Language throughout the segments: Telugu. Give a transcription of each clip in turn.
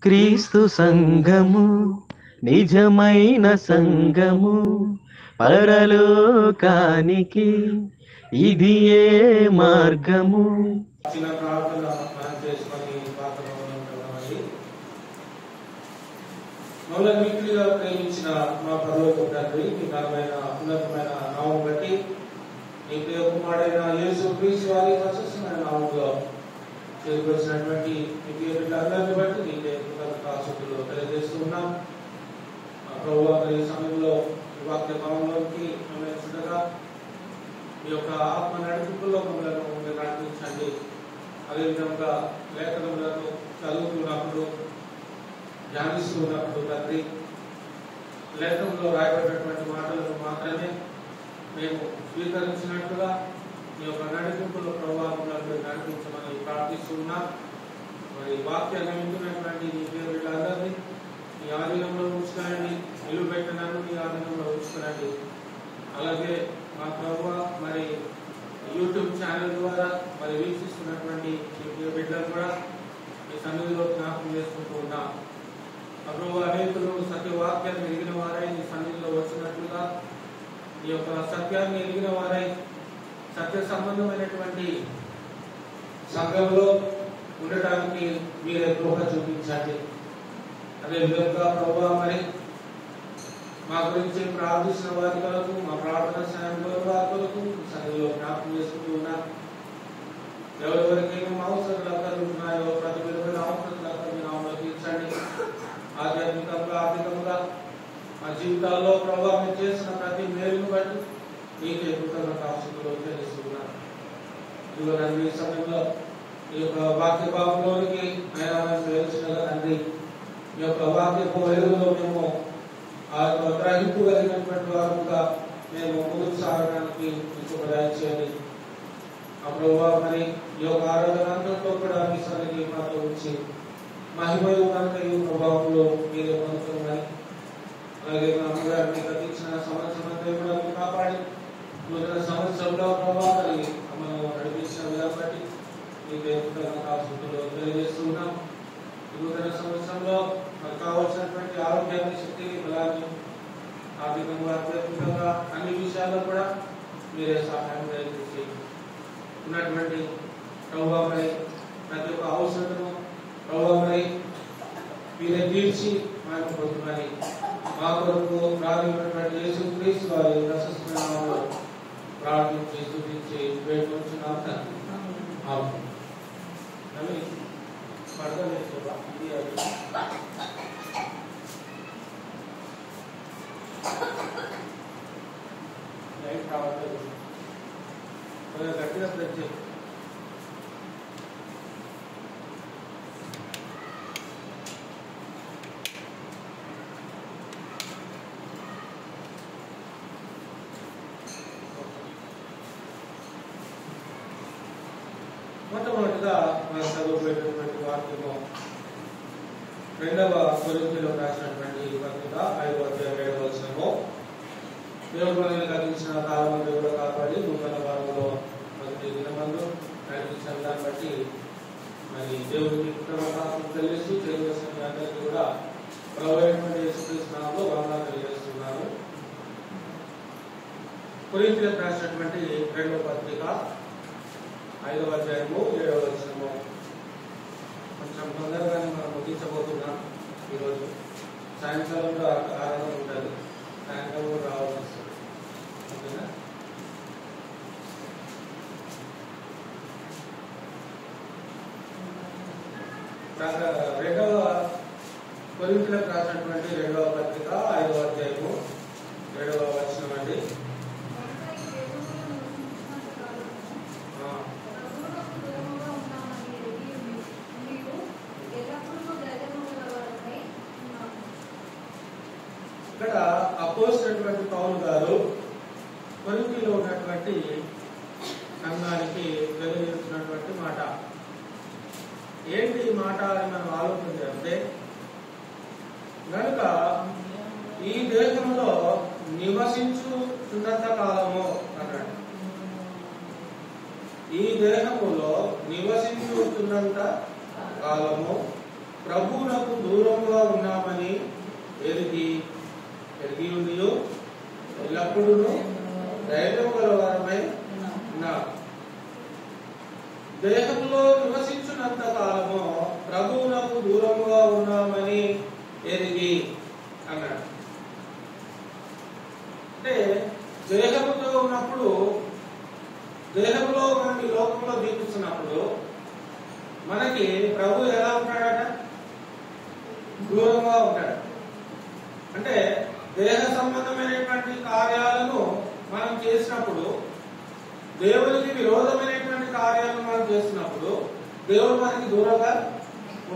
క్రీస్తు సంఘము నిజమైన సంఘము పరలోకానికి ఇది ఏ మార్గము. చిన్న ప్రార్థన మనం చేసుకొని పాత్రమండి. మమ్మల్ని మిక్కిలిగా ప్రేమించిన మా పరలోక తండ్రి, మీ ఘనమైన ఉన్నతమైన నామం బట్టి నీ ప్రియ కుమారుడైన యేసు క్రీస్తు వారి ప్రశస్తమైన నామంలో చేరుకొచ్చినటువంటి మీ ప్రియ బిడ్డలందరినీ బట్టి నీకే కృతజ్ఞతాస్తుతులు తెలియజేస్తున్నాం. ప్రభువా, ఈ సమయంలో ఈ వాక్య భావంలోకి మమ్మల్ని చూడగా మీ యొక్క ఆత్మ నడిపింపుల్లో మమ్మల్ని నడిపించండి. అదేవిధంగా లేఖనములను చదువుతున్నప్పుడు, ధ్యానిస్తున్నప్పుడు తండ్రి, లేఖనంలో రాయబడినటువంటి మాటలను మాత్రమే మేము స్వీకరించినట్టుగా మీ యొక్క నడిపింపులో ప్రభావంలో నడిపించమని ప్రార్థిస్తున్నాం. మరి వాక్యాన్ని వింటున్నటువంటి మీ వీళ్ళందరినీ మీ ఆధీనంలో ఉంచుకోనండి. నిలువబెట్టినను మీ ఆధీనంలో ఉంచుకోనండి. అలాగే మా ప్రభువా, మరి యూట్యూబ్ ఛానల్ ద్వారా మరి వీక్షిస్తున్నటువంటి బిడ్డలు కూడా మీ సన్నిధిలో జ్ఞాపకం చేసుకుంటూ ఉన్నాం. ప్రభువా, అనేకులు సత్యవాక్యాన్ని ఎరిగిన వారై మీ సన్నిధిలో వచ్చినట్లుగా ఈ యొక్క సత్యాన్ని ఎరిగిన వారై సత్య సంబంధమైనటువంటి సంఘంలో ఉండటానికి మీరే కృప చూపించండి. అదేవిధంగా ప్రభువా, మరి మా గురించి ప్రార్థించిన వారి కొరకు, మా ప్రార్థన సాయం వారి కొరకు సన్నిధిలో జ్ఞాపకం చేసుకుంటూ ఉన్నాం. ఎవరెవరికైనా అవసరాలు ఉన్నాయో ప్రతి విధమైన అవసరాలు మీ నామములో తీర్చండి. ఆధ్యాత్మికంగా, ఆర్థికంగా మా జీవితాల్లో ప్రభావం చేసిన ప్రతి మేలును బట్టి నీకే కృతజ్ఞతాస్తుతులు చెల్లిస్తున్నాను. ఇదిగో తండ్రి, ఈ సమయంలో ఈ యొక్క వాక్య భావంలోనికి ఆయన తెలిసినగా తండ్రి, ఈ యొక్క వాక్యపు వెలుగులో మేము ఆ యొక్క గ్రహింపు కలిగినటువంటి వారుగా మేము ముందుకు సాగడానికి మీకు దయచేయండి. ఆ ప్రభువా, మరి ఈ యొక్క ఆరాధన అంతట్లో కూడా మీ సన్నిధి మాతో ఉంచి మహిమయు కనుకయు ప్రభావంలో మీరే పొందుతున్నాయి. అలాగే మా అమ్మగారిని గతించిన సంవత్సరం అంతా కూడా మీరు కాపాడి నూతన సంవత్సరంలో ప్రభావం కలిగి మనం నడిపించిన విధానం బట్టి మీకే కృతజ్ఞతాస్తుతులు తెలియజేస్తున్నాం. నూతన సంవత్సరంలో మనకు కావాల్సినటువంటి ఆరోగ్యాన్ని, శక్తిని, బలాన్ని, ఆర్థికంగా, ఆధ్యాత్మికంగా అన్ని విషయాల్లో కూడా మీరే సహాయం దయచేసి ఉన్నటువంటి ప్రభావమై ప్రతి ఒక్క అవసరము ప్రభావమై మీరే తీర్చి ఆయన పొందుమని మా కొరకు ప్రారంభించినటువంటి యేసు క్రీస్తు వారి ప్రశస్తమైన నామములో ప్రార్థించి స్తుతించి వేడుకొంచున్నాం తండ్రి. ఆమేన్. లైట్ రావట్లేదు, గట్టిగా ప్రెస్ చేయండి. మొట్టమొదటిగా మనం చదువుకునేటువంటి వాక్యము 2వ కొరింథీయులకు రాసినటువంటి పత్రిక 5వ అధ్యాయం 7వ వచనము. దేవుడు మనల్ని కలిగించిన కాలం దేవుడు కాపాడి నూతన కాలంలో ప్రతి దినమందు నడిపించిన దాన్ని బట్టి మరి దేవుడికి కృతజ్ఞతలు తెలియజేస్తూ చేయవలసిన మీ అందరికీ కూడా ప్రభువైనటువంటి యేసుక్రీస్తు నామములో వందనాలు తెలియజేస్తున్నాను. కొరింథీయులకు రాసినటువంటి 2వ పత్రిక 5వ అధ్యాయము 7వ వచనము. కొంచెం తొందరగానే మనం ముగించబోతున్నాం. ఈరోజు సాయంకాలం కూడా ఆరాధన ఉంటుంది, సాయంకాలం కూడా రావాల్సి వస్తుంది. ఓకేనా? రెండవ కొరింథీయులకు రాసినటువంటి 2వ పత్రిక 5వ అధ్యాయము 7వ వచనం అండి. ఇక్కడ అపోజినటువంటి పౌలు గారు కొరింథీలో ఉన్నటువంటి సంఘానికి వెలువరిస్తున్నటువంటి మాట ఏంటి? ఈ మాట అని మనం ఆలోచన చేస్తే గనుక ఈ దేశంలో నివసించుతున్నంత కాలము అన్నాడు. ఈ దేహములో నివసించుతున్నంత కాలము ప్రభువునకు దూరంగా ఉన్నామని ఎరిగి ఉండియు ఎల్లప్పుడూ ధైర్యం గలవారమై ఉన్నాం. దేహంలో నివసించినంత కాలము ప్రభువునకు దూరముగా ఉన్నామని ఎరిగి అన్నాడు. అంటే దేహముతో ఉన్నప్పుడు, దేహంలో మనం ఈ లోకంలో జీవిస్తున్నప్పుడు మనకి ప్రభు ఎలా ఉంటాడట? దూరంగా ఉంటాడు. అంటే దేహ సంబంధమైనటువంటి కార్యాలను మనం చేసినప్పుడు, దేవునికి విరోధమైనటువంటి కార్యాలను మనం చేస్తున్నప్పుడు దేవుడు మనకి దూరంగా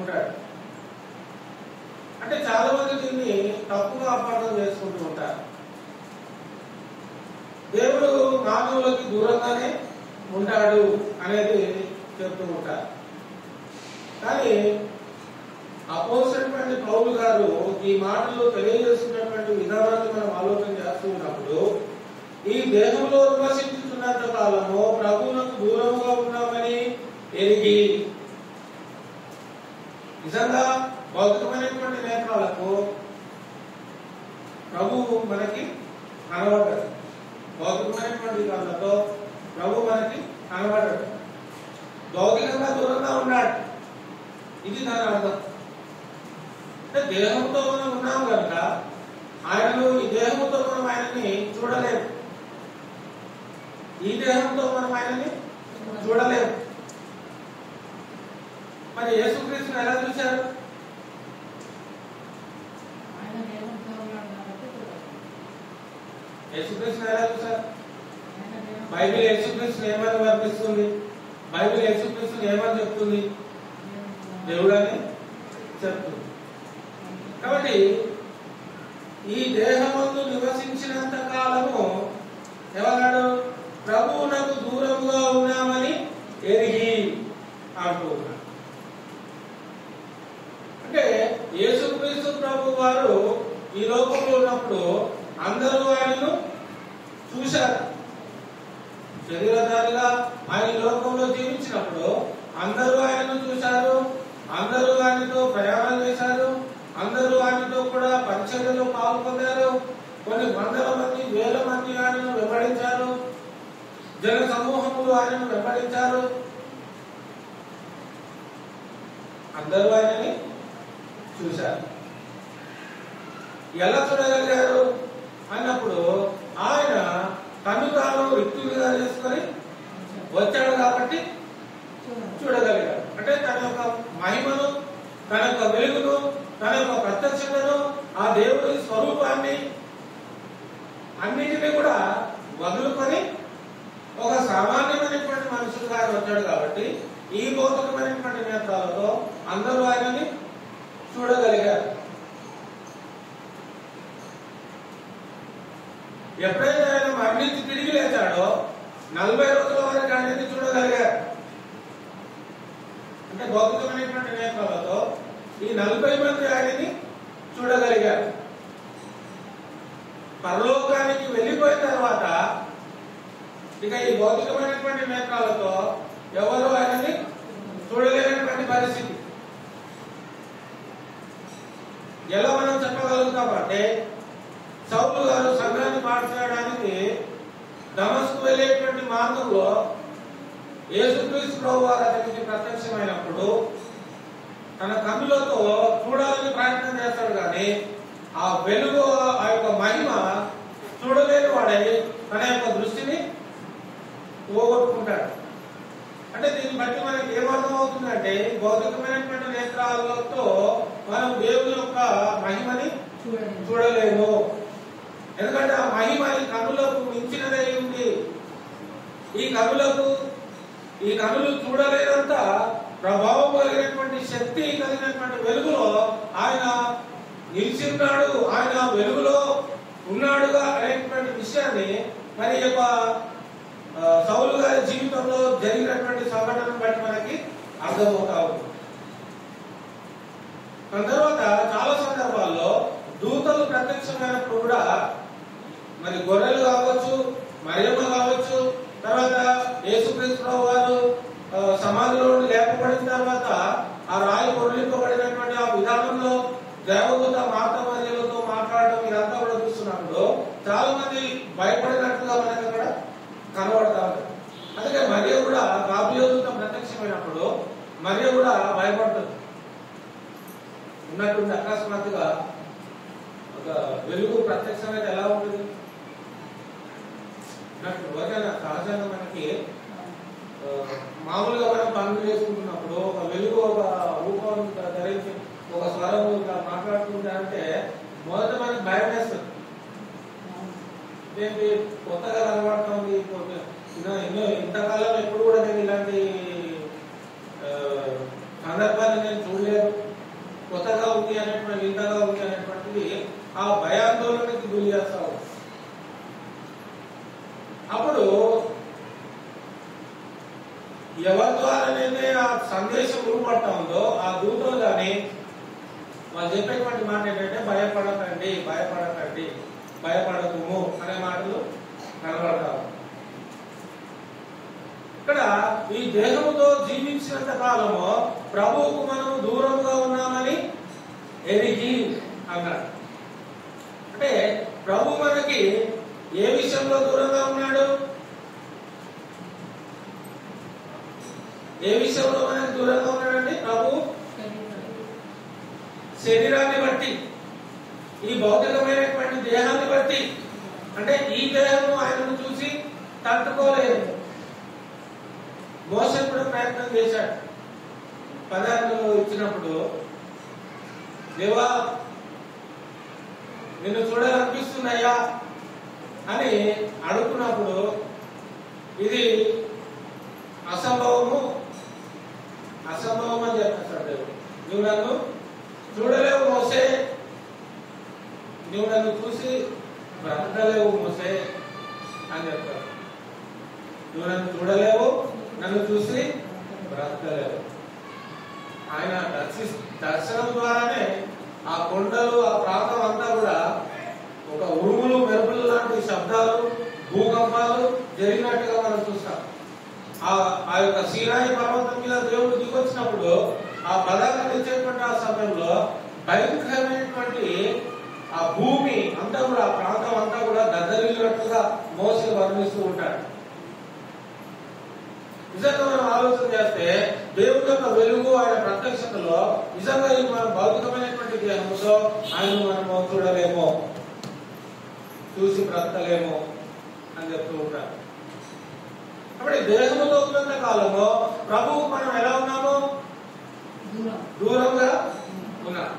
ఉంటాడు. అంటే చాలా మంది దీన్ని తప్పుగా అపార్థం చేసుకుంటూ ఉంటారు. దేవుడు మానవులకి దూరంగానే ఉంటాడు అనేది చెప్తూ ఉంటారు. కానీ అపోజిట్ పౌలు గారు ఈ మాటలు తెలియజేస్తున్నటువంటి విధానాన్ని మనం ఆలోచన చేస్తూ ఉన్నప్పుడు, ఈ దేహంలో నివసించుతున్నంత కాలము ప్రభువునకు దూరంగా ఉన్నామని ఎరిగి, నిజంగా భౌతికమైనటువంటి నేత్రాలకు ప్రభువు మనకి కనబడ్డాడు. భౌతికమైనటువంటి కళ్ళతో ప్రభు మనకి కనబడ్డాడు. భౌతికంగా దూరంగా ఉన్నాడు. ఇది దాని అర్థం. అంటే దేహంతో మనం ఉన్నాం కనుక ఆయనను, ఈ దేహంతో మనం ఆయనని చూడలేము. ఈ దేహంతో మనం ఆయనని చూడలేము. మరి యేసుక్రీస్తుని ఎలా చూశారు? యేసుక్రీస్తుని ఎలా చూశారు? బైబిల్ యేసుక్రీస్తుని ఏమని వర్ణిస్తుంది? బైబిల్ యేసుక్రీస్తుని ఏమని చెప్తుంది? దేవుడు అని చెప్తుంది. కాబట్టి ఈ దేహమందు నివసించినంత కాలము ఎవరు? ప్రభువునకు దూరముగా ఉన్నామని ఎరిగి అంటూ ఉన్నాడు. అంటే యేసుక్రీస్తు ప్రభు వారు ఈ లోకంలో ఉన్నప్పుడు అందరూ ఆయనను చూశారు. శరీరధారిగా ఆయన లోకంలో జీవించినప్పుడు అందరూ ఆయనను చూశారు. అందరూ ఆయనతో ప్రయాణం చేశారు. అందరూ ఆయనతో కూడా పరిచర్యలో పాల్గొన్నారు. కొన్ని వందల మంది, వేల మంది ఆయనను వెంబడించారు. జన సమూహములు ఆయనను వెంబడించారు. అందరూ ఆయనని చూశారు. ఎలా చూడగలిగారు అన్నప్పుడు, ఆయన తను తాను రిక్తులుగా చేసుకొని వచ్చాడు కాబట్టి చూడగలిగాడు. అంటే తన యొక్క మహిమను, తన యొక్క వెలుగును, తన యొక్క ప్రత్యక్షతను, ఆ దేవుడి స్వరూపాన్ని అన్నిటినీ కూడా వదులుకొని ఒక సామాన్యమైనటువంటి మనుషులుగా ఆయన వచ్చాడు కాబట్టి ఈ భౌతికమైనటువంటి నేత్రాలతో అందరూ ఆయనని చూడగలిగారు. ఎప్పుడైతే ఆయన మరణించి తిరిగి లేచాడో 40 రోజుల వరకు ఆయనని చూడగలిగారు. అంటే భౌతికమైనటువంటి నేత్రాలతో ఈ 40 మంది ఆయనని చూడగలిగారు. పరలోకానికి వెళ్ళిపోయిన తర్వాత ఇక ఈ భౌతికమైనటువంటి నేత్రాలతో ఎవరు ఆయనని చూడలేనటువంటి పరిస్థితి. ఎలా మనం చెప్పగలుగుతామంటే, సౌలు గారు సంఘాన్ని పాఠశాలడానికి దమస్కు వెళ్ళేటువంటి మార్గంలో యేసుక్రీస్తు ప్రభువు వారు అతనికి ప్రత్యక్షమైనప్పుడు తన కన్నులతో చూడాలని ప్రయత్నం చేస్తాడు. కానీ ఆ వెలుగు, ఆ యొక్క మహిమ చూడలేని వాడై తన యొక్క దృష్టిని పోగొట్టుకుంటాడు. అంటే దీన్ని బట్టి మనకి ఏమర్థం అవుతుందంటే, భౌతికమైనటువంటి నేత్రాలతో మనం దేవుని యొక్క మహిమని చూడలేము. ఎందుకంటే ఆ మహిమ ఈ కన్నులకు మించినదై ఉంది. ఈ కన్నులు చూడలేనంత ప్రభావం కలిగినటువంటి, శక్తి కలిగినటువంటి వెలుగులో ఆయన నిలిచి ఉన్నాడు, ఆయన వెలుగులో ఉన్నాడుగా అనేటువంటి విషయాన్ని మరి యొక్క సౌలు గారి జీవితంలో జరిగినటువంటి సంఘటనను బట్టి మనకి అర్థమవుతా ఉంది. దాని తర్వాత చాలా సందర్భాల్లో దూతలు ప్రత్యక్షమైనప్పుడు కూడా మరి గొర్రెలు కావచ్చు, మరియమ్మ కావచ్చు, తర్వాత యేసుక్రీస్తు వారు సమాధిలో లేపబడిన తర్వాత ఆ రాయి పొరలింపబడినటువంటి ఆ విధానంలో దేవదూత మాత మరియలతో మాట్లాడడం ఇదంతా కూడా చూస్తున్నప్పుడు చాలా మంది భయపడినట్టుగా మనకి అక్కడ కనబడతా ఉంటారు. అందుకే మరియ కూడా గాబ్రియలు దూత ప్రత్యక్షమైనప్పుడు మరియ కూడా భయపడుతుంది. ఉన్నట్టుండి అకస్మాత్తుగా ఒక వెలుగు ప్రత్యక్షమైతే ఎలా ఉంటుంది అన్నట్టు. ఎవరికైనా సహజంగా మనకి మామూలుగా మనం పనులు చేసుకుంటున్నప్పుడు ఒక వెలుగు ఒక రూపం ధరించి ఒక స్వరం మాట్లాడుతుంటే అంటే మొదట మనకి భయం వేస్తుంది. ఏంటి కొత్తగా కనబడుతుంది, ఎన్నో ఇంతకాలం ఎప్పుడు కూడా నేను ఇలాంటి సందర్భాన్ని నేను చూడలేదు, కొత్తగా ఉంది అనేటువంటి ఇంతగా ఉంది అనేటువంటిది ఆ భయాందోళనకి గురి చేస్తా ఉంది. అప్పుడు ఎవరి ద్వారానైతే ఆ సందేశం రూపడతా ఉందో ఆ దూతలు కానీ వాళ్ళు చెప్పేటువంటి మాట ఏంటంటే భయపడకండి, భయపడకండి, భయపడకుము అనే మాటలు కనబడతాము. ఇక్కడ ఈ దేహముతో జీవించినంత కాలము ప్రభువుకు మనము దూరంగా ఉన్నామని ఎరిగి అన్నాడు. అంటే ప్రభు మనకి ఏ విషయంలో దూరంగా ఉన్నాడు? ఏ విషయంలో మనకి దూరంగా ఉన్నాడండి ప్రభు? శరీరాన్ని బట్టి, ఈ భౌతికమైనటువంటి దేహాన్ని బట్టి. అంటే ఈ దేహము ఆయనను చూసి తట్టుకోలేదు. మోసే కూడా ప్రయత్నం చేశాడు. పదార్థాలు ఇచ్చినప్పుడు దేవా నిన్ను చూడాలనిపిస్తుందయ్యా అని అడుగుతున్నప్పుడు ఇది అసంభవము అసంభవం అని చెప్పేస్తాడు దేవుడు. నువ్వు నన్ను చూడలేవు మోసే, నువ్వు నన్ను చూసి బ్రతకలేవు మోసే అని చెప్తాడు. నువ్వు నన్ను చూడలేవు, నన్ను చూసి బ్రతకలేవు. ఆయన దర్శనం ద్వారానే ఆ కొండలు ఆ ప్రాంతం అంతా కూడా ఒక ఉరుములు మెరుపులు లాంటి శబ్దాలు, భూకంపాలు జరిగినట్టుగా మనం చూస్తాం. ఆ యొక్క సీనాయి పర్వతం మీద దేవుడు దిగొచ్చినప్పుడు ఆ పదార్థం ఇచ్చేటువంటి ఆ సమయంలో భయంకరమైనటువంటి ఆ భూమి అంతా కూడా ఆ ప్రాంతం అంతా కూడా దద్దరిల్లినట్టుగా మోసే వర్ణిస్తూ ఉంటాడు. నిజంగా మనం ఆలోచన చేస్తే దేవుడి యొక్క వెలుగు ఆయన ప్రత్యక్షతలో నిజంగా ఈ మన భౌతికమైనటువంటి దేహంతో ఆయన మనము చూడలేమో, చూసి బ్రతకలేమో అని చెప్తూ ఉంటారు. కాబట్టి దేహంతో ఉన్నంత కాలంలో ప్రభువు మనం ఎలా ఉన్నాము? దూరంగా ఉన్నాం.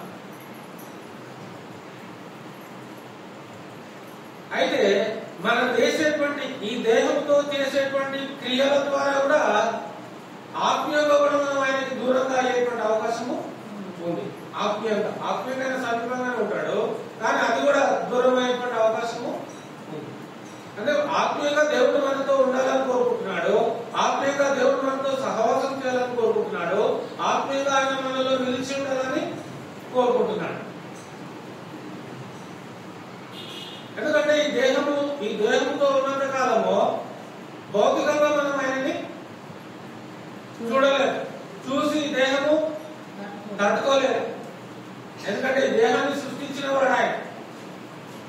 అయితే మనం చేసేటువంటి ఈ దేహంతో చేసేటువంటి క్రియల ద్వారా కూడా ఆత్మీయంగా కూడా మనం ఆయనకి దూరంగా అయ్యేటువంటి అవకాశము ఉంది. ఆత్మీయంగా సమీపంగానే ఉంటాడు, కానీ అది కూడా దూరం అయ్యేటువంటి అవకాశము ఉంది. అంటే ఆత్మీయంగా దేవుడు మనతో ఉండాలని కోరుకుంటున్నాడు, ఆత్మీయంగా దేవుడు మనతో సహవాసం చేయాలని కోరుకుంటున్నాడు, ఆత్మీయంగా ఆయన మనలో నిలిచి ఉండాలని కోరుకుంటున్నాడు. ఎందుకంటే ఈ దేహంతో ఉన్నంత కాలము భౌతికంగా మనం ఆయనని చూడలేదు, చూసి దేహము తట్టుకోలేదు. ఎందుకంటే ఈ దేహాన్ని సృష్టించిన వాడు ఆయన.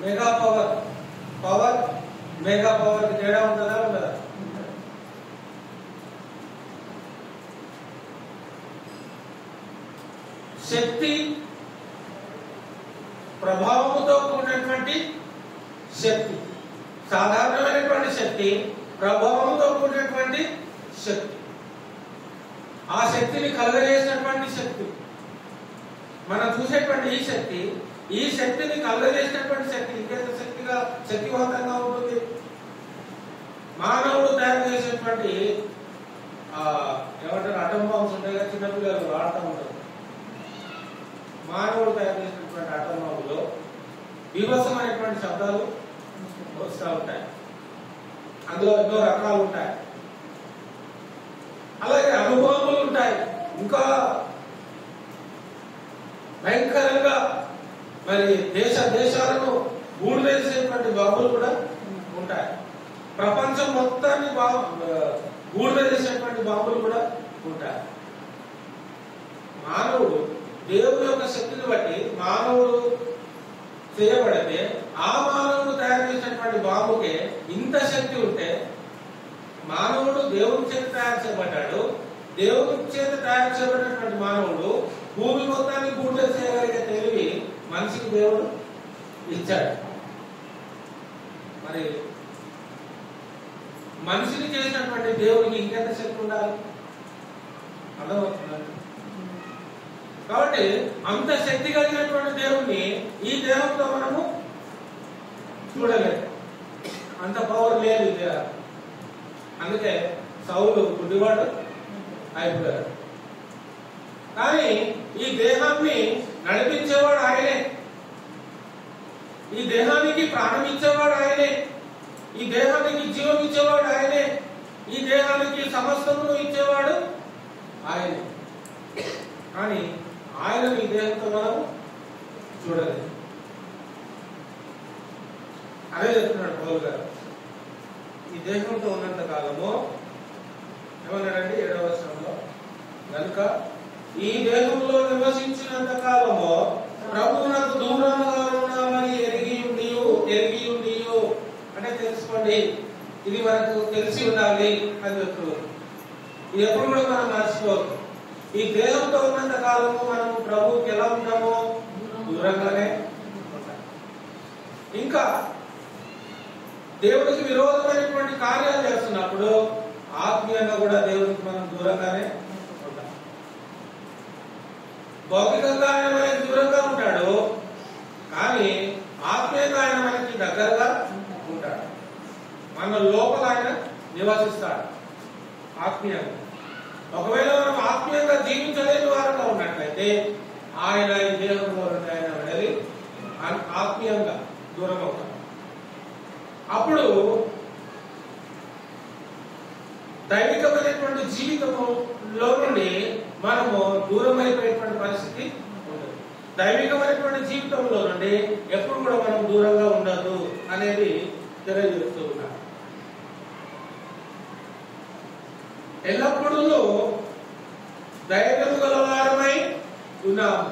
మెగా పవర్ మెగా పవర్ తేడా ఉంటుందా ఉండదా? శక్తి ప్రభావముతో కూడినటువంటి శక్తి, సాధారణమైనటువంటి శక్తి, ప్రభావంతో కూడినటువంటి శక్తి, ఆ శక్తిని కలగజేసినటువంటి శక్తి, మనం చూసేటువంటి ఈ శక్తిని కలగజేసినటువంటి శక్తి ఇంకెంత శక్తివంతంగా ఉంటుంది. మానవుడు తయారు చేసేటువంటి ఏమంటారు అటమ్ బాంబ్స్ ఉంటాయి కదా, చిన్నపిల్లలు ఆడుతూ ఉంటారు. మానవుడు తయారు చేసినటువంటి అటమ్ బాంబులో విభత్సమైనటువంటి శబ్దాలు వస్తూ ఉంటాయి, అందులో ఎన్నో రకాలు ఉంటాయి. అలాగే అనుభవములు ఉంటాయి, ఇంకా భయంకరంగా మరి దేశాలను బూడిదేసేటువంటి బాంబులు కూడా ఉంటాయి. ప్రపంచం మొత్తాన్ని బూడిదేసేటువంటి బాంబులు కూడా ఉంటాయి. మానవుడు దేవుని యొక్క శక్తిని బట్టి మానవుడు చేయబడితే ఆ మానవుడు తయారు చేసినటువంటి బాంబుకే ఇంత శక్తి ఉంటే, మానవుడు దేవుని చేత తయారు చేయబడ్డాడు, దేవుని చేత తయారు చేయబడినటువంటి మానవుడు భూమి మొత్తాన్ని బూడిద చేయగలిగే తెలివి మనిషికి దేవుడు ఇచ్చాడు. మరి మనిషిని చేసినటువంటి దేవునికి ఇంకెంత శక్తి ఉండాలి? అర్థమవుతుందండి. కాబట్టి అంత శక్తి కలిగినటువంటి దేవుణ్ణి ఈ దేహంతో మనము చూడలేదు, అంత పవర్ లేదు ఈ దేహం. అందుకే సౌలు గుడ్డివాడు అయిపోయాడు. కానీ ఈ దేహాన్ని నడిపించేవాడు ఆయనే, ఈ దేహానికి ప్రాణం ఇచ్చేవాడు ఆయనే, ఈ దేహానికి జీవం ఇచ్చేవాడు ఆయనే, ఈ దేహానికి సమస్తమును ఇచ్చేవాడు ఆయనే. కానీ ఆయన ఈ దేహంతో మనం చూడలేదు. అదే చెప్తున్నాడు పౌలు గారు. ఈ దేహంతో ఉన్నంత కాలము ఏమన్నాడండి 7వ వచనంలో, కనుక ఈ దేహంలో నివసించినంత కాలము ప్రభువునకు దూరంగా ఉన్నామని ఎరిగి నీవు అంటే తెలుసుకోండి, ఇది మనకు తెలిసి ఉండాలి అని చెప్తున్నారు. ఇది ఎప్పుడు కూడా మనం మర్చిపోవద్దు. ఈ దేహంతో ఉన్నంత కాలము మనం ప్రభువుకి ఎలా ఉంటామో దూరంగానే ఉంటాం. ఇంకా దేవుడికి విరోధమైనటువంటి కార్యాలు చేస్తున్నప్పుడు ఆత్మీయంగా కూడా దేవుడికి మనం దూరంగానే ఉంటాం. భౌతికంగా ఆయన మనకి దూరంగా ఉంటాడు, కానీ ఆత్మీయంగా ఆయన మనకి దగ్గరగా ఉంటాడు. మన లోపల ఆయన నివసిస్తాడు ఆత్మీయంగా. ఒకవేళ మనం ఆత్మీయంగా జీవించలేని వారంగా ఉన్నట్లయితే ఆయన ఈ దేహంలో ఆయన వెళ్ళి ఆత్మీయంగా దూరం అవుతాం. అప్పుడు దైవికమైనటువంటి జీవితంలో నుండి మనము దూరం అయిపోయేటువంటి పరిస్థితి ఉంటుంది. దైవికమైనటువంటి జీవితంలో నుండి ఎప్పుడు కూడా మనం దూరంగా ఉండదు అనేది తెలియజేస్తూ ఉన్నారు. ఎల్లప్పుడూ ధైర్యము గలవారమై ఉన్నాము.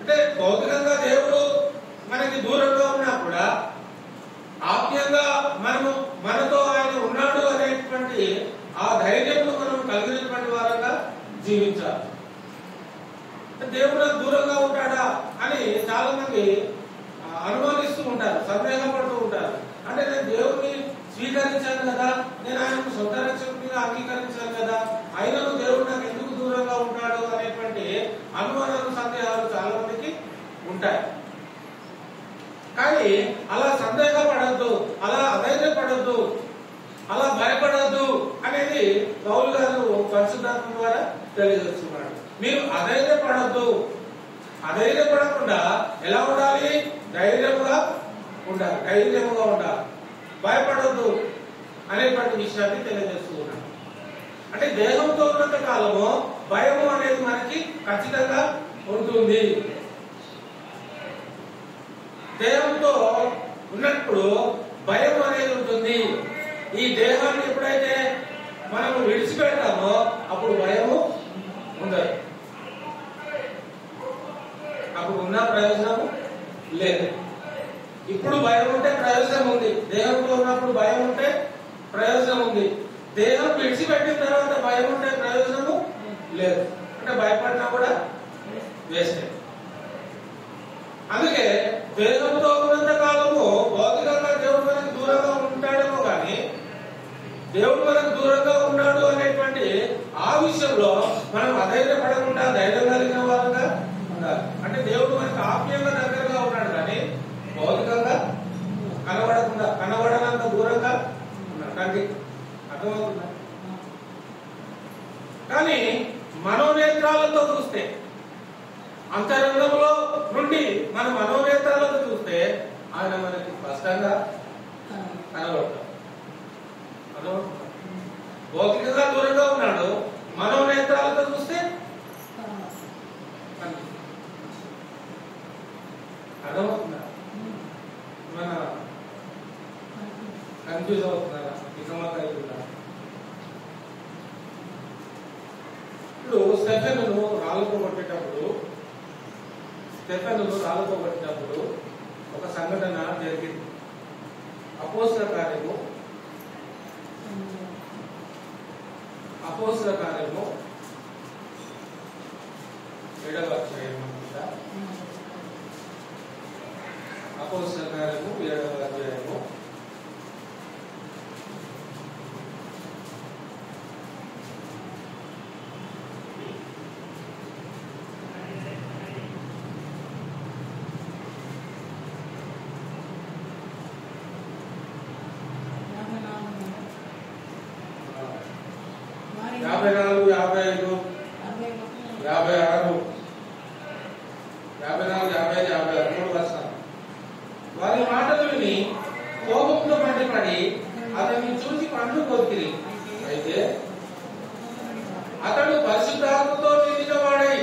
అంటే భౌతికంగా దేవుడు మనకి దూరంగా ఉన్నా కూడా ఆత్మీయంగా మనతో ఆయన ఉన్నాడు అనేటువంటి ఆ ధైర్యంలో మనం కలిగినటువంటి వారంగా జీవించాలి. దేవుడు దూరంగా ఉంటాడా అని చాలా మంది అనుమానిస్తూ ఉంటారు, సందేహపడుతూ ఉంటారు. అంటే నేను దేవుడిని స్వీకరించాను కదా, నేను ఆయనకు సొంత రక్షకుడిగా అంగీకరించాను కదా, ఆయనను దేవుడు నాకు ఎందుకు దూరంగా ఉంటాడు అనేటువంటి అనుమానాలు, సందేహాలు చాలా మందికి ఉంటాయి. కానీ అలా సందేహపడద్దు, అలా అధైర్యపడద్దు, అలా భయపడద్దు అనేది పౌలు గారు పరిశుద్ధాత్మ ద్వారా తెలియజేస్తున్నాడు. మీరు అధైర్యపడద్దు, అధైర్యపడకుండా ఎలా ఉండాలి? ధైర్యముగా ఉండాలి, ధైర్యముగా ఉండాలి, భయపడద్దు అనేటువంటి విషయాన్ని తెలియజేస్తూ ఉన్నాడు. అంటే దేహంతో ఉన్నంత కాలము భయము అనేది మనకి ఖచ్చితంగా ఉంటుంది. దేహంతో ఉన్నప్పుడు భయం అనేది ఉంటుంది. ఈ దేహాన్ని ఎప్పుడైతే మనము విడిచిపెడతామో అప్పుడు భయము ఉండదు. అప్పుడు ఉన్న ప్రయోజనము లేదు. ఇప్పుడు భయం ఉంటే ప్రయోజనం ఉంది, దేహంతో ఉన్నప్పుడు భయం ఉంటే ప్రయోజనం ఉంది. దేహం విడిచిపెట్టిన తర్వాత భయం ఉంటే ప్రయోజనము లేదు. అంటే భయపడినా కూడా వేస్తే. అందుకే దేహంతో ఉన్నంత కాలము భౌతికంగా దేవుడు మనకు దూరంగా ఉంటాడేమో కానీ దేవుడు మనకు దూరంగా ఉన్నాడు అనేటువంటి ఆ విషయంలో మనం అధైర్యపడకుండా ధైర్యం కలిగిన వారంగా ఉండాలి. అంటే దేవుడు మనకు ఆత్మీయంగా దగ్గరగా ఉన్నాడు కానీ భౌతికంగా కనబడనంత దూరంగా ఉన్నాడు. కంటికి అర్థమవుతుందా? కానీ మనోనేత్రాలతో చూస్తే, అంతరంగంలో నుండి మన మనోనేత్రాలతో చూస్తే ఆయన మనకి స్పష్టంగా కనబడతాడు. భౌతికంగా దూరంగా ఉన్నాడు, మనోనేత్రాలతో చూస్తే అర్థమవుతుందా? మన కన్ఫ్యూజ్ అవుతున్నారా? నిజమవుతుందా? ఇప్పుడు స్టెఫెన్ను రాళ్ళతో కొట్టేటప్పుడు స్టెఫెను రాళ్ళతో కొట్టినప్పుడు ఒక సంఘటన జరిగింది. అపోస్తల కార్యము 7వ అధ్యాయం అనుకుంటా. అపోస్తల కార్యము 7వ అధ్యాయము 54, 55, 56, 3 వర్షాలు. వారి మాటలు విని కోపంతో మండిపడి అతన్ని చూసి కన్ను కొరికిరి. అయితే అతడు పరిశుద్ధాత్మతో నిండిన వాడై,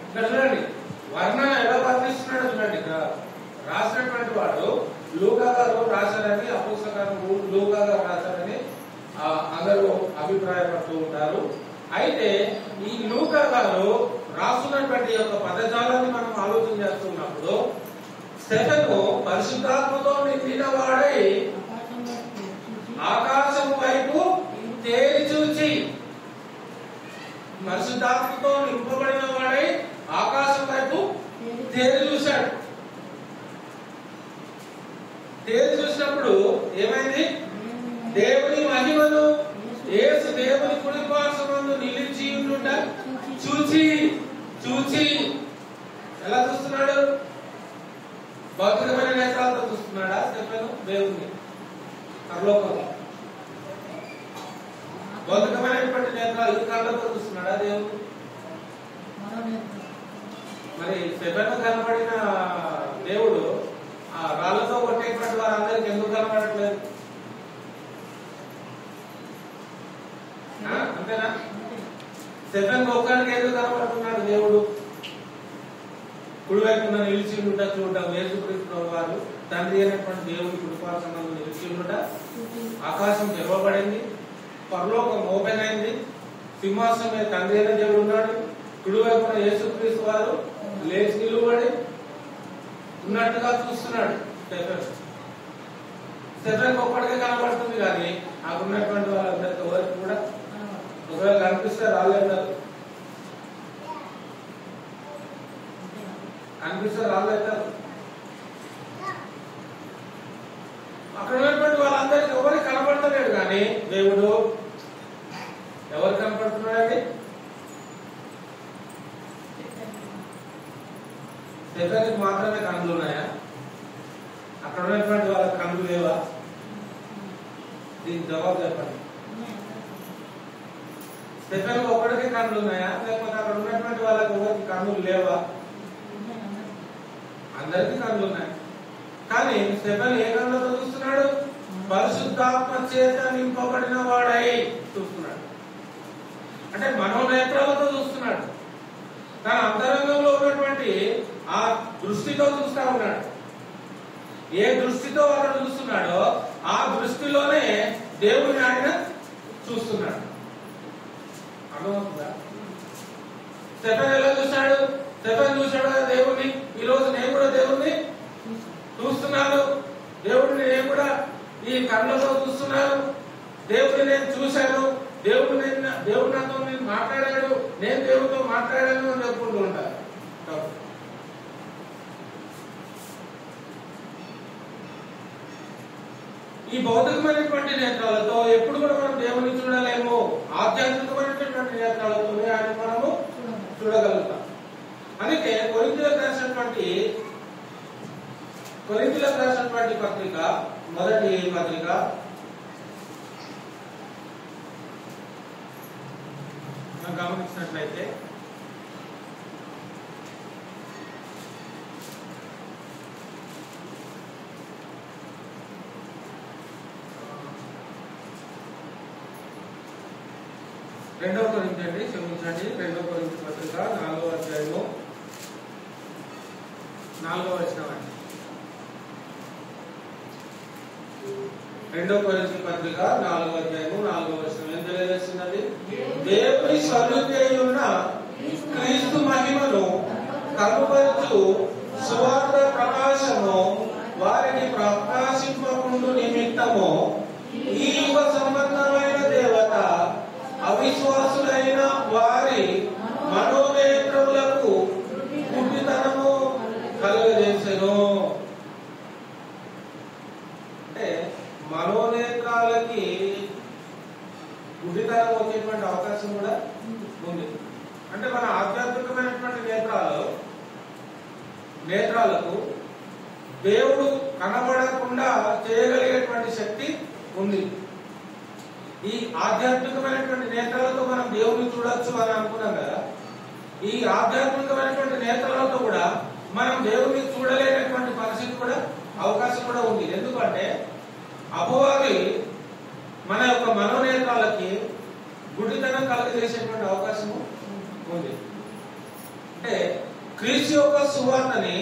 ఇక్కడ చూడండి వర్ణన ఎలా వర్ణిస్తున్నాడో చూడండి. ఇక్కడ రాసినటువంటి వాడు లూకా గారు రాశారని, అపోస్తల లూకా గారు రాశారని అందరూ అభిప్రాయపడుతూ ఉంటారు. అయితే ఈ లూకా గారు రాస్తున్నటువంటి యొక్క పదజాలాన్ని మనం ఆలోచన చేస్తున్నప్పుడు స్టెఫెను పరిశుద్ధాత్మతో నిండిన వాడై ఆకాశం వైపు తేరి చూచి, పరిశుద్ధాత్మతో నింపబడిన వాడై ఆకాశం వైపు తేరి చూశాడు. తేరి చూసినప్పుడు ఏమైంది? దేవుని మహిమను, యేసు దేవుని కుడి పార్శ్వమందు నిలిచి ఉండుట చూచి చూచి ఎలా చూస్తున్నాడు? భౌతికమైన నేత్రాలతో చూస్తున్నాడా స్టెఫెను దేవుని? పరలోకంలో భౌతికమైనటువంటి నేత్రాలు కళ్ళతో చూస్తున్నాడా దేవుని? మరి స్టెఫెను కనబడిన దేవుడు ఆ రాళ్లతో కొట్టేటువంటి వారందరికి ఎందుకు కనబడట్లేదు? అంతేనా? స్టెఫెను ఒక్కరికి ఎందుకు కనబడుతున్నాడు దేవుడు? కుడివైపున నిలిచి ఉండుట చూడటం, యేసుక్రీస్తు వారు తండ్రి అయినటువంటి దేవుడి కుడిపార్శ్వమందు నిలిచి ఉండుట, ఆకాశం తెరవబడింది, పరలోకం ఓపెన్ అయింది, సింహాసనం మీద తండ్రి అయిన దేవుడు ఉన్నాడు, కుడివైపున యేసుక్రీస్తు వారు లేచి నిలువబడి ఉన్నట్టుగా చూస్తున్నాడు స్టెఫెను. స్టెఫెను ఒక్కడికే కనబడుతుంది కానీ అక్కడ ఉన్నటువంటి వాళ్ళందరికీ ఎవరికి కూడా ఒకవేళ కనిపిస్తే రాలేదు, కనిపిస్తే రాలేదు. అక్కడ ఉన్నటువంటి వాళ్ళందరికీ ఎవరికి కనబడతలేడు కానీ దేవుడు ఎవరు కనపడుతున్నాడండి? స్టెఫెనుకి మాత్రమే కన్నులు ఉన్నాయా? అక్కడ ఉన్నటువంటి వాళ్ళకి కన్నులు లేవా? దీనికి జవాబు చెప్పండి. స్టెఫెనుకి ఒక్కడికి కన్నులు ఉన్నాయా, లేకపోతే అక్కడ ఉన్నటువంటి వాళ్ళకి ఎవరికి కన్నులు లేవా? అందరికీ కన్నులు ఉన్నాయి. కానీ స్టెఫెను ఏ కన్నులతో చూస్తున్నాడు? పరిశుద్ధాత్మ చేత నింపబడిన వాడై చూస్తున్నాడు. అంటే మనోనేత్రాలతో చూస్తున్నాడు. తన అంతరంగంలో ఉన్నటువంటి ఆ దృష్టితో చూస్తా ఉన్నాడు. ఏ దృష్టితో అతడు చూస్తున్నాడో ఆ దృష్టిలోనే దేవుని ఆయన చూస్తున్నాడు. అర్థమవుతుందా? స్టెఫెను ఎలా చూశాడు? స్టెఫెను చూశాడు కదా దేవుణ్ణి. ఈ రోజు నేను కూడా దేవుణ్ణి చూస్తున్నాను. దేవుడిని నేను కూడా ఈ కళ్ళతో చూస్తున్నాను. దేవుడిని నేను చూశాను. దేవుడు నాతో నేను మాట్లాడాడు, నేను దేవుడితో మాట్లాడాను అని చెప్పుకుంటూ ఉంటారు. ఈ భౌతికమైనటువంటి నేత్రాలతో ఎప్పుడు కూడా మనం దేవుని చూడలేము. ఆధ్యాత్మికమైనటువంటి నేత్రాలతోనే ఆయన మనము చూడగలుగుతాం. అందుకే కొరింథీయులకు రాసినటువంటి పత్రిక, మొదటి పత్రిక గమనించినట్లయితే రెండవ కొరింథీ అండి, క్షమించండి, 2వ కొరింథీ పత్రిక 4వ అధ్యాయము 4వ వచనం అండి. 2వ కొరింథీ పత్రిక 4వ అధ్యాయము 4వ వచనం ఏం తెలియజేస్తున్నది? దేవుని స్వరూపి అయి ఉన్న క్రీస్తు మహిమను కనుపరచు సువార్త ప్రకాశము వారిని ప్రకాశింపకుండు నిమిత్తము ఈ యుగ సంబంధమైన దేవత అవిశ్వాసులైన వారి మనోనేత్రములకు గుడ్డితనము కలుగజేసెను. అంటే మనోనేత్రాలకి గుడ్డితనం వచ్చేటువంటి అవకాశం కూడా ఉంది. అంటే మన ఆధ్యాత్మికమైనటువంటి నేత్రాలకు దేవుడు కనబడకుండా చేయగలిగేటువంటి శక్తి ఉంది. ఈ ఆధ్యాత్మికమైనటువంటి నేత్రాలతో మనం దేవుడిని చూడొచ్చు అని అనుకున్నాం కదా. ఈ ఆధ్యాత్మికమైనటువంటి నేత్రాలతో కూడా మనం దేవుడిని చూడలేనటువంటి పరిస్థితి కూడా అవకాశం కూడా ఉంది. ఎందుకంటే అపవాది మన యొక్క మనోనేత్రాలకి గుడ్డితనం కలుగజేసేటువంటి అవకాశము ఉంది. అంటే క్రీస్తు యొక్క సువార్తని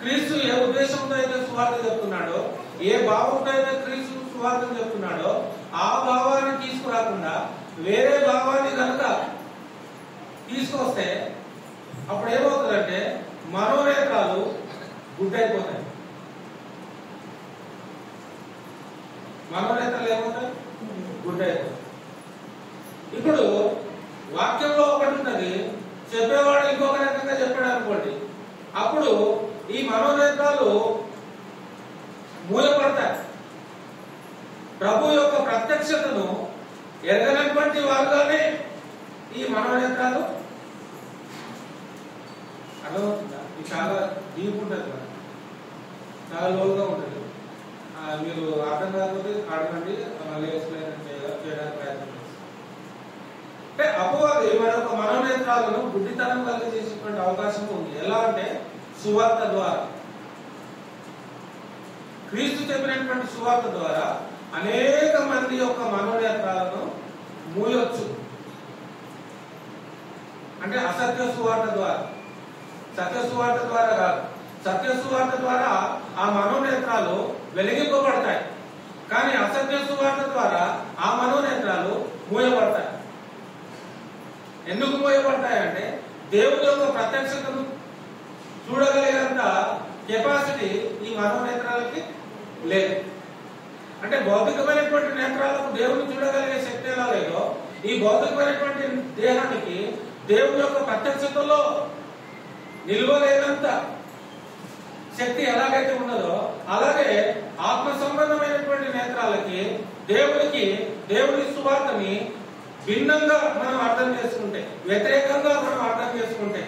క్రీస్తు ఏ ఉద్దేశంతో అయితే సువార్త చెప్తున్నాడో, ఏ భావంతో అయితే క్రీస్తు సువార్తను చెప్తున్నాడో ఆ భావాన్ని తీసుకురాకుండా వేరే భావాన్ని కనుక తీసుకొస్తే అప్పుడు ఏమవుతుందంటే మనోనేత్రాలు గుడ్డైపోతాయి. మనోనేత్రాలు ఏమవుతాయి? గుడ్డైపోతాయి. ఇప్పుడు వాక్యంలో ఒకటి ఉంటుంది, చెప్పేవాడు ఇంకొక రకంగా చెప్పాడు అనుకోండి, అప్పుడు ఈ మనోనేత్రాలు మూలపడతాయి. ప్రభు యొక్క ప్రత్యక్షతను ఎరగనటువంటి వారుగానే ఈ మనోనేత్రాలు అర్థమవుతుందా? ఇది చాలా డీప్ ఉంటుంది కదా, చాలా లోతుగా ఉంటుంది. మీరు అర్థం కాకపోతే అడగండి, మళ్ళీ ఎక్స్ప్లెయిన్ చేయడానికి ప్రయత్నం చేస్తాం. అంటే అపవాది మన యొక్క మనోనేత్రాలను గుడ్డితనం కలిగజేసేటువంటి అవకాశం ఉంది. ఎలా అంటే సువార్త ద్వారా, క్రీస్తు చెప్పినటువంటి సువార్త ద్వారా అనేక మంది యొక్క మనోనేత్రాలను మూయొచ్చు. అంటే అసత్య సువార్త ద్వారా, సత్య సువార్త ద్వారా కాదు. సత్య సువార్త ద్వారా ఆ మనోనేత్రాలు వెలిగింపబడతాయి, కానీ అసత్య సువార్త ద్వారా ఆ మనోనేత్రాలు మూయబడతాయి. ఎందుకు మూయబడతాయి అంటే దేవుడి యొక్క ప్రత్యక్షతను చూడగలిగేంత కెపాసిటీ ఈ మనోనేత్రాలకి లేదు. అంటే భౌతికమైనటువంటి నేత్రాలకు దేవుడిని చూడగలిగే శక్తి ఎలా లేదో, ఈ భౌతికమైనటువంటి దేహానికి దేవుడి యొక్క ప్రత్యక్షతలో నిలవలేనంత శక్తి ఎలాగైతే ఉన్నదో, అలాగే ఆత్మ సంబంధమైనటువంటి నేత్రాలకి దేవుడి సువార్తని భిన్నంగా మనం అర్థం చేసుకుంటే, వ్యతిరేకంగా మనం అర్థం చేసుకుంటే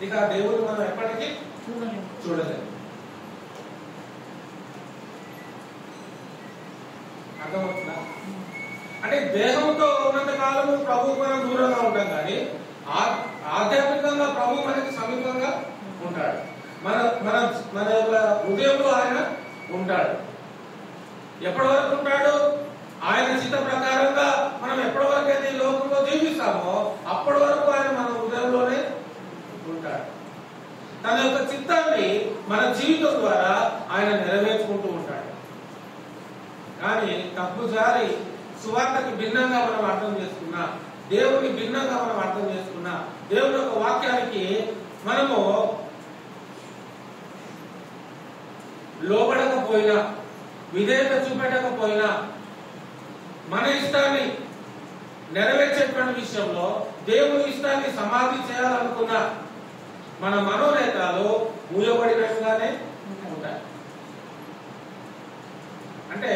ఇక దేవుడు మనం ఎప్పటికీ చూడలేము. అర్థమవుతుందా? అంటే దేహంతో ఉన్నంత కాలము ప్రభు మనం దూరంగా ఉంటాం, కానీ ఆధ్యాత్మికంగా ప్రభు మనకి సమీపంగా ఉంటాడు. మన మన మన యొక్క హృదయంలో ఆయన ఉంటాడు. ఎప్పటి వరకు ఉంటాడు? ఆయన చిత్త ప్రకారంగా మనం ఎప్పటి వరకు అయితే ఈ లోకంలో జీవిస్తామో అప్పటి వరకు ఆయన మన హృదయంలోనే ఉంటాడు. తన యొక్క చిత్తాన్ని మన జీవితం ద్వారా ఆయన నెరవేర్చుకుంటూ ఉంటాడు. కానీ తప్పుజారి సువార్తకి భిన్నంగా మనం అర్థం చేసుకున్నా, దేవుడికి భిన్నంగా మనం అర్థం చేసుకున్నా, దేవుడి యొక్క వాక్యానికి మనము లోబడకపోయినా, విధేయత చూపెట్టకపోయినా, మన ఇష్టాన్ని నెరవేర్చేటువంటి విషయంలో దేవుని ఇష్టాన్ని సమాధి చేయాలనుకున్నా మన మనోనేత్రాలు మూయబడినట్టుగానే ఉంటాయి. అంటే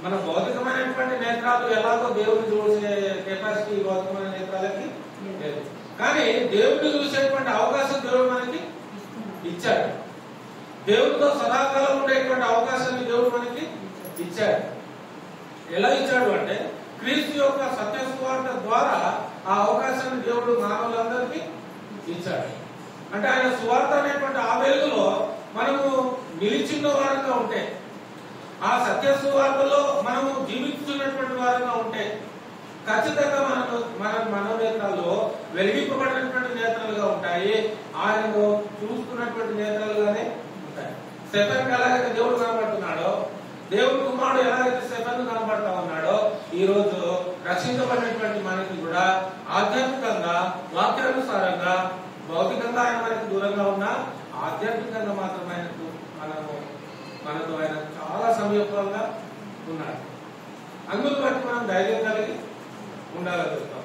మన భౌతికమైనటువంటి నేత్రాలు ఎలాగో దేవుడిని చూసే కెపాసిటీ భౌతికమైన నేత్రాలకి లేదు, కానీ దేవుడిని చూసేటువంటి అవకాశం దేవుడు మనకి ఇచ్చాడు. దేవుడితో సదాకాలం ఉండేటువంటి అవకాశాన్ని దేవుడు మనకి ఇచ్చాడు. ఎలా ఇచ్చాడు అంటే క్రీస్తు యొక్క సత్య సువార్త ద్వారా ఆ అవకాశాన్ని దేవుడు మానవులందరికీ ఇచ్చాడు. అంటే ఆయన సువార్త అనేటువంటి ఆ వెలుగులో మనము నిలిచిన వారంగా ఉంటే, ఆ సత్య సువార్తలో మనము జీవిస్తున్నటువంటి వారంగా ఉంటే ఖచ్చితంగా మన మనోనేత్రాల్లో వెలిగింపబడినటువంటి నేత్రాలుగా ఉంటాయి. ఆయనను చూస్తున్నటువంటి నేత్రాలుగానే ఉంటాయి. స్టెఫెన్కి ఎలాగైతే దేవుడు కనబడుతున్నాడో, దేవుడి కుమారుడు ఎలాగైతే స్టెఫెన్ కనబడతా ఉన్నాడో, ఈ రోజు రక్షించబడినటువంటి మనకి కూడా ఆధ్యాత్మికంగా వాక్యానుసారంగా భౌతికంగా ఆయన మనకి దూరంగా ఉన్నా ఆధ్యాత్మికంగా మాత్రం ఆయనకు మనతో ఆయన చాలా సమీపంగా ఉన్నాడు. అందుకు బట్టి మనం ధైర్యం కలిగి ఉండగలుగుతాం.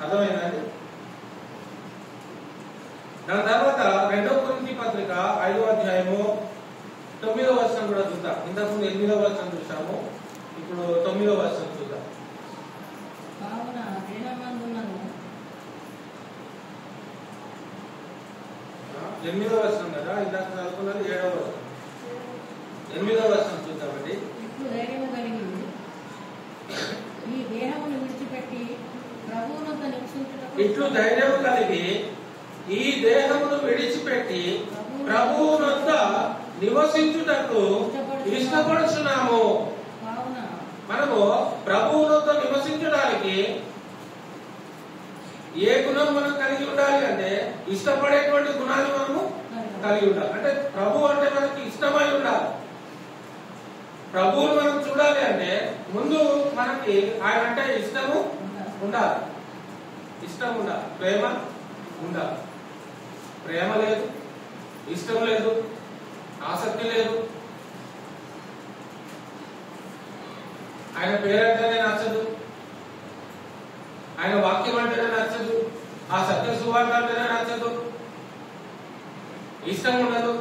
అర్థమైందండి? దాని తర్వాత 2 కొరింథీ పత్రిక 5వ అధ్యాయము 9వ వచనం కూడా చూద్దాం. ఇంతకుముందు 8వ వచనం చూసాము, ఇప్పుడు 9వ వచనం చూద్దాం. 8వ వచనం కదా, ఇందాక చదువుకున్నది 7వ వచనం. 8వ వచనం చూద్దామండి. ఇట్లు ధైర్యము కలిగి ఈ దేహమును విడిచిపెట్టి ప్రభువునొద్ద నివసించుటకు ఇష్టపడుచున్నాము. మనము ప్రభువునొద్ద నివసించడానికి ఏ గుణం మనం కలిగి ఉండాలి అంటే ఇష్టపడేటువంటి గుణాన్ని మనము కలిగి ఉండాలి. అంటే ప్రభు అంటే మనకి ఇష్టమై ఉండాలి. ప్రభువును మనం చూడాలి అంటే ముందు మనకి ఆయన అంటే ఇష్టము ఉండాలి. ఇష్టం ఉండాలి, ప్రేమ ఉండాలి. ప్రేమ లేదు, ఇష్టం లేదు, ఆసక్తి లేదు, ఆయన పేరంటేనే నచ్చదు, ఆయన వాక్యం అంటేనే నచ్చదు, ఆ సత్య సువార్త అంటేనే నచ్చదు, ఇష్టం ఉండదు.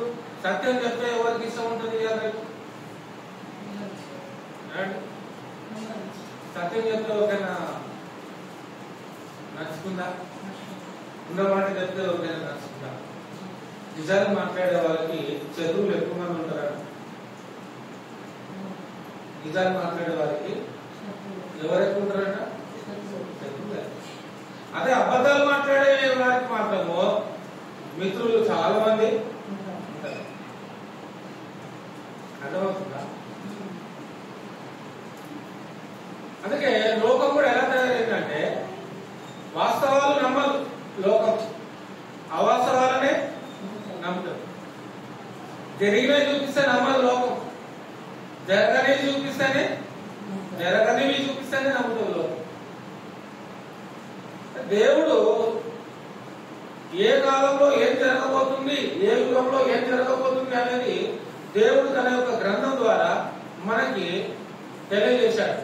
సత్యం చెప్తే ఎవరికి ఇష్టం ఉంటుంది? సత్యం చెప్తే ఎవరికైనా నచ్చుతుందా? ఉన్నమాట చెప్తే ఎవరికైనా నచ్చుతుందా? నిజాన్ని మాట్లాడే వాళ్ళకి చదువులు ఎక్కువ మంది ఉంటారు. నిజాన్ని మాట్లాడే వారికి ఎవరు ఎక్కువ ఉంటారంట? అదే అబద్ధాలు మాట్లాడే వారికి మాత్రము మిత్రులు చాలా మంది ఉంటారు. అర్థమవుతుందా? అందుకే లోకం కూడా ఎలా తయారైందంటే వాస్తవాలు నమ్మదు లోకం, అవాస్తవాలనే నమ్ముతారు. జరిగినవి చూపిస్తే నమ్మదు లోకం, జరగనివి చూపిస్తేనే నమ్ముతుంది లోకం. దేవుడు ఏ కాలంలో ఏం జరగబోతుంది, ఏ యుగంలో ఏం జరగబోతుంది అనేది దేవుడు తన యొక్క గ్రంథం ద్వారా మనకి తెలియజేశాడు.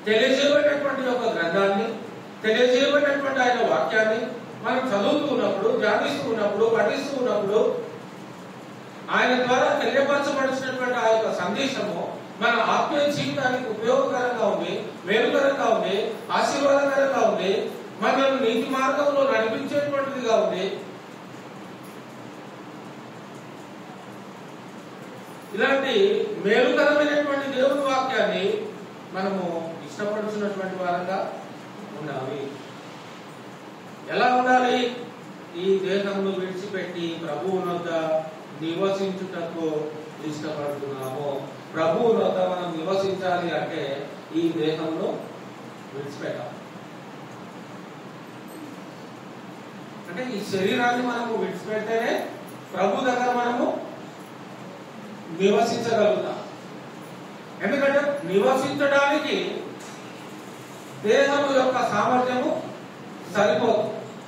తెలియజేయబడినటువంటి యొక్క గ్రంథాన్ని, తెలియజేయబడినటువంటి ఆయన వాక్యాన్ని మనం చదువుతూ ఉన్నప్పుడు, ధ్యానిస్తూ ఉన్నప్పుడు, పఠిస్తూ ఉన్నప్పుడు ఆయన ద్వారా తెలియపరచబడినటువంటి ఆ యొక్క సందేశము మన ఆత్మీయ జీవితానికి ఉపయోగకరంగా ఉంది, మేలుకరంగా ఉంది, ఆశీర్వాదకరంగా ఉంది, మనల్ని నీతి మార్గంలో నడిపించేటువంటిదిగా ఉంది. ఇలాంటి మేలుకరమైనటువంటి దేవుని వాక్యాన్ని మనము ఇష్టపడుతున్నటువంటి వారంగా ఉండాలి. ఎలా ఉండాలి? ఈ దేహమును విడిచిపెట్టి ప్రభువునొద్ద నివసించుటకు ఇష్టపడుతున్నాము. ప్రభువునొద్ద మనం నివసించాలి అంటే ఈ దేహంలో విడిచిపెట్టాలి. అంటే ఈ శరీరాన్ని మనము విడిచిపెడితేనే ప్రభు దగ్గర మనము నివసించగలుగుతాం. ఎందుకంటే నివసించడానికి దేహము యొక్క సామర్థ్యము సరిపోదు.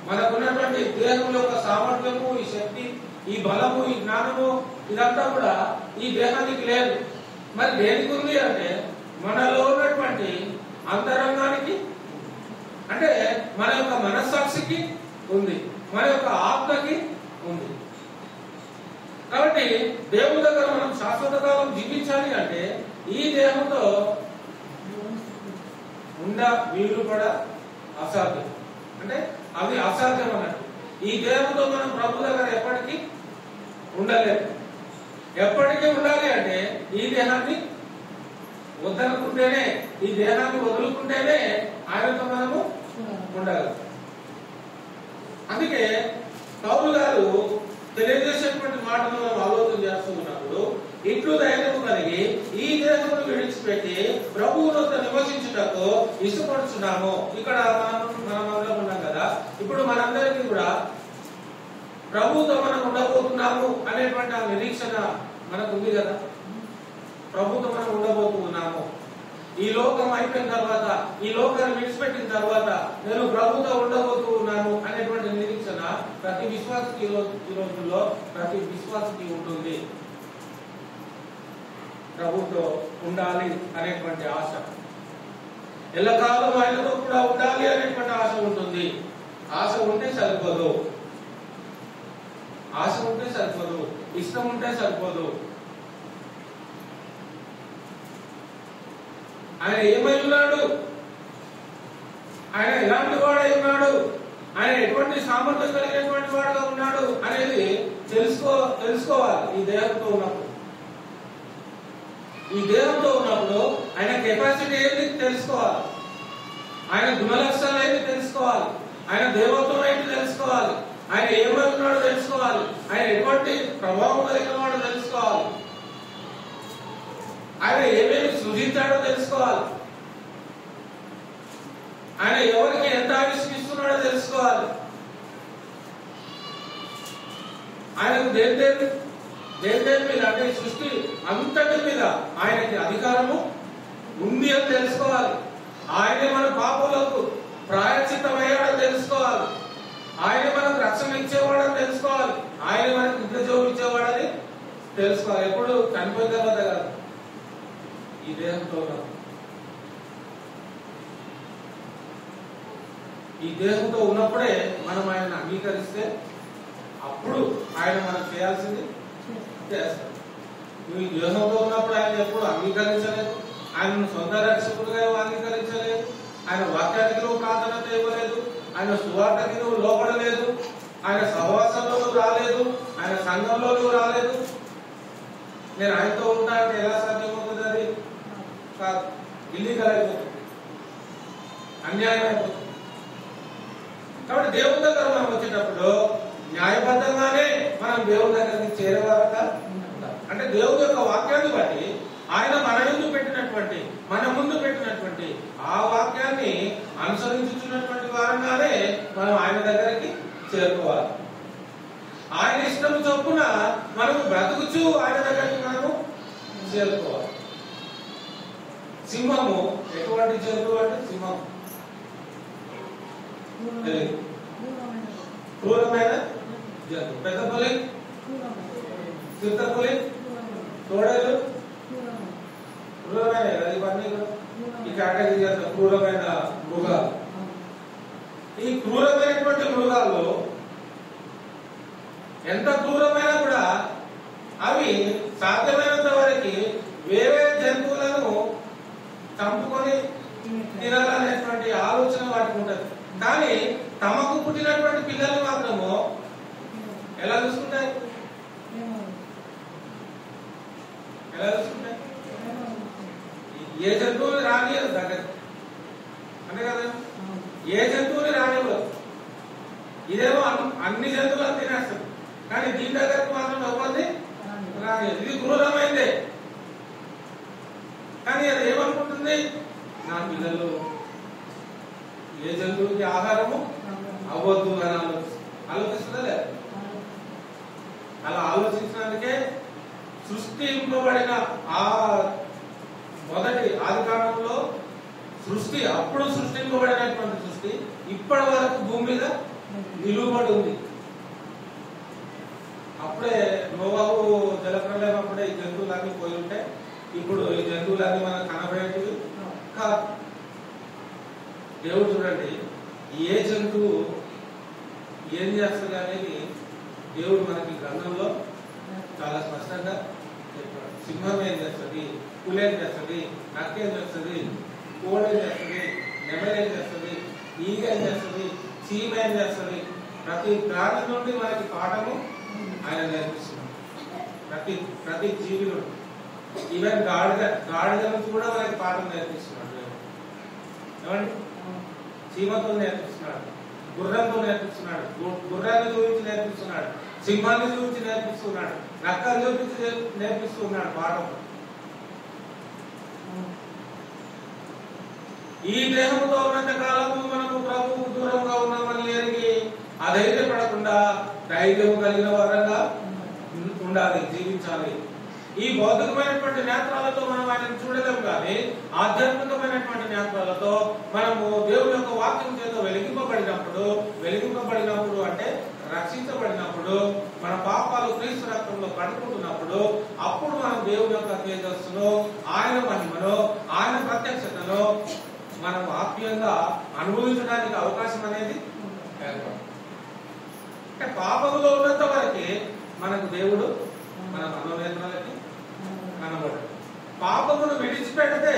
మనకున్నటువంటి దేహము యొక్క సామర్థ్యము, ఈ శక్తి, ఈ బలము, ఈ జ్ఞానము ఇదంతా కూడా ఈ దేహానికి లేదు. మరి దేనికి ఉంది అంటే మనలో ఉన్నటువంటి అంతరంగానికి, అంటే మన యొక్క మనస్సాక్షికి ఉంది, మన యొక్క ఆత్మకి ఉంది. కాబట్టి దేవుని దగ్గర మనం శాశ్వత కాలం జీవించాలి అంటే ఈ దేహంతో వీళ్ళు కూడా అసాధ్యం. అంటే అవి అసాధ్యం అన్నట్టు. ఈ దేహంతో మనం ప్రభు దగ్గర ఎప్పటికీ ఉండలేదు. ఎప్పటికీ ఉండాలి అంటే ఈ దేహాన్ని వద్దనుకుంటేనే, ఈ దేహాన్ని వదులుకుంటేనే ఆయనతో మనము ఉండగలం. అందుకే పౌలు గారు తెలియజేసేటువంటి మాటలు మనం ఆలోచన చేస్తూ ఉన్నప్పుడు ఇట్లు ధైర్యము కలిగి ఈ దేహమును విడిచిపెట్టి ప్రభువునొద్ద నివసించుటకు ఇష్టపడుచున్నాము. ఇక్కడ మనమందరం ఉన్నాం కదా, ఇప్పుడు మనందరికీ కూడా ప్రభువుతో మనం ఉండబోతున్నాము అనేటువంటి ఆ నిరీక్షణ మనకు ఉంది కదా. ప్రభువుతో మనం ఉండబోతున్నాము. ఈ లోకం అయిపోయిన తర్వాత, ఈ లోకాన్ని విడిచిపెట్టిన తర్వాత నేను ప్రభుతో ఉండబోతూ ఉన్నాను అనేటువంటి నిరీక్షణ ప్రతి విశ్వాసకి ఈ రోజుల్లో ప్రతి విశ్వాసకి ఉంటుంది. ప్రభుతో ఉండాలి అనేటువంటి ఆశ, ఎల్లకాలం ఆయనతో కూడా ఉండాలి అనేటువంటి ఆశ ఉంటుంది. ఆశ ఉంటే సరిపోదు, ఆశ ఉంటే సరిపోదు, ఇష్టం ఉంటే సరిపోదు. ఆయన ఏమై ఉన్నాడు, ఆయన ఎలాంటి వాడై ఉన్నాడు, ఆయన ఎటువంటి సామర్థ్యం కలిగినటువంటి వాడుగా ఉన్నాడు అనేది తెలుసుకోవాలి. ఈ దేహంతో ఉన్నప్పుడు, ఈ దేహంతో ఉన్నప్పుడు ఆయన కెపాసిటీ ఏంటి తెలుసుకోవాలి, ఆయన గుణలక్షణాలు ఏంటి తెలుసుకోవాలి, ఆయన దేవత్వం ఏంటి తెలుసుకోవాలి, ఆయన ఏమై ఉన్నాడో తెలుసుకోవాలి, ఆయన ఎటువంటి ప్రభావం కలిగిన వాడో తెలుసుకోవాలి, ఆయన ఏమేమి సృజించాడో తెలుసుకోవాలి, ఆయన ఎవరికి ఎంత ఆవిష్కరిస్తున్నాడో తెలుసుకోవాలి, ఆయనకు దేని మీద అంటే సృష్టి అంతటి మీద ఆయనకి అధికారము ఉంది అని తెలుసుకోవాలి. ఆయనే మన పాపములకు ప్రాయశ్చిత్తమయ్యాడని తెలుసుకోవాలి. ఆయన మనకు రక్షణ ఇచ్చేవాడని తెలుసుకోవాలి. ఆయన మనకు నిత్యజీవం ఇచ్చేవాడని తెలుసుకోవాలి. ఎప్పుడు చనిపోయిన తర్వాత కాదు, ఈ దేహంతో ఈ దేహంతో ఉన్నప్పుడే మనం ఆయనను అంగీకరిస్తే అప్పుడు ఆయన మనం చేయాల్సింది చేస్తాడు. నువ్వు ఈ దేహంతో ఉన్నప్పుడు ఆయన ఎప్పుడు అంగీకరించలేదు, ఆయనను సొంత రక్షకుడుగా అంగీకరించలేదు, ఆయన వాక్యానికి నువ్వు ప్రాధాన్యత ఇవ్వలేదు, ఆయన సువార్తకి నువ్వు లోపడలేదు, ఆయన సహవాసంలో నువ్వు రాలేదు, ఆయన సంఘంలో నువ్వు రాలేదు. నేను ఆయనతో ఉంటా అంటే ఎలా సాధ్యమవుతుంది? అది కాదు, ఇల్లీగల్ అయిపోతుంది, అన్యాయం అయిపోతుంది. కాబట్టి దేవుని దగ్గర మనం వచ్చేటప్పుడు న్యాయబద్ధంగానే మనం దేవుని దగ్గరికి చేరేవారుగా అంటే దేవుని యొక్క వాక్యాన్ని బట్టి ఆయన మన ముందు పెట్టినటువంటి ఆ వాక్యాన్ని అనుసరించుతున్నటువంటి వారంగానే మనం ఆయన దగ్గరికి చేరుకోవాలి. ఆయన ఇష్టం చొప్పున మనము బ్రతుకుచూ ఆయన దగ్గరికి మనము చేరుకోవాలి. సింహము ఎటువంటి జంతువు అంటే సింహం క్రూరమైన జంతువు. పెద్ద పులి, చిత్త పులి, తోడేలు క్రూరమైన ఇవన్నీ ఈ కేటగిరీ చేస్తారు క్రూరమైన మృగాలు. ఈ క్రూరమైనటువంటి మృగాలు ఎంత క్రూరమైనా కూడా అవి సాధ్యమైనంత వరకు వేరే జంతువులను చంపుకొని తినాలనేటువంటి ఆలోచన వాటికి ఉంటుంది. కానీ తమకు పుట్టినటువంటి పిల్లలు మాత్రము ఎలా చూసుకుంటాయి? ఎలా చూసుకుంటాయి? ఏ జంతువుని రానియదు దగ్గర, అంతే కదా? ఏ జంతువుని రానివ్వదు. ఇదేమో అన్ని జంతువులను తినేస్తుంది, కానీ దీని దగ్గరకు మాత్రం ఎవరిది రానియదు. ఇది క్రూరమైందే, కానీ అది ఏమనుకుంటుంది? నా పిల్లలు ఏ జంతువుకి ఆహారము అవ్వద్దు అని ఆలోచిస్తుందా లేదా? అలా ఆలోచించినందుకే సృష్టింపబడిన ఆ మొదటి ఆది కాండంలో సృష్టి, అప్పుడు సృష్టింపబడినటువంటి సృష్టి ఇప్పటి వరకు భూమి మీద నిలువబడి ఉంది. అప్పుడే నోవాహు జలప్రలయం అప్పుడే ఈ జంతువులన్నీ పోయి ఉంటే ఇప్పుడు ఈ జంతువులన్నీ మనకు కనబడేటివి కాదు. దేవుడు చూడండి, ఏ జంతువు ఏం చేస్తుంది అనేది దేవుడు మనకి గ్రంథంలో చాలా స్పష్టంగా చెప్పాడు. సింహం ఏం చేస్తుంది, పులి ఏం చేస్తుంది, నక్క ఏం చేస్తుంది, కోడి ఏం చేస్తుంది, నెమలి ఏం చేస్తుంది, ఈగ ఏం చేస్తుంది, చీమ ఏం చేస్తుంది, ప్రతి దాని నుండి మనకి పాఠము ఆయన నేర్పిస్తున్నాడు. ప్రతి జీవి నుండి, ఈవెన్ గాడిద నుంచి కూడా మనకి పాఠం నేర్పిస్తున్నాడు. ఏమండి? చీమతో నేర్పిస్తున్నాడు, గుర్రంతో నేర్పిస్తున్నాడు, గుర్రాన్ని చూపించి నేర్పిస్తున్నాడు, సింహాన్ని చూపించి నేర్పిస్తున్నాడు, నక్కలు చూపించి నేర్పిస్తున్నాడు పాఠం. ఈ దేహంతో ఉన్నంత కాలము మనము ప్రభువుకు దూరంగా ఉన్నామని ఎరిగి అధైర్యపడకుండా ధైర్యం కలిగిన వారంగా ఉండాలి, జీవించాలి. ఈ భౌతికమైనటువంటి నేత్రాలతో మనం ఆయనను చూడలేము, కానీ ఆధ్యాత్మికమైనటువంటి నేత్రాలతో మనము దేవుని యొక్క వాక్యం చేత వెలిగింపబడినప్పుడు అంటే రక్షించబడినప్పుడు, మన పాపాలు క్రీస్తు రక్తంలో కడుక్కుంటున్నప్పుడు, అప్పుడు మనం దేవుని యొక్క తేజస్సును, ఆయన మహిమను, ఆయన ప్రత్యక్షతను మనం ఆత్మీయంగా అనుభవించడానికి అవకాశం అనేది ఏర్పడుతుంది. అంటే పాపములో ఉన్నంత వరకు మనకు దేవుడు మన మనోనేత్రాలకి కనబడడు. పాపమును విడిచిపెడితే,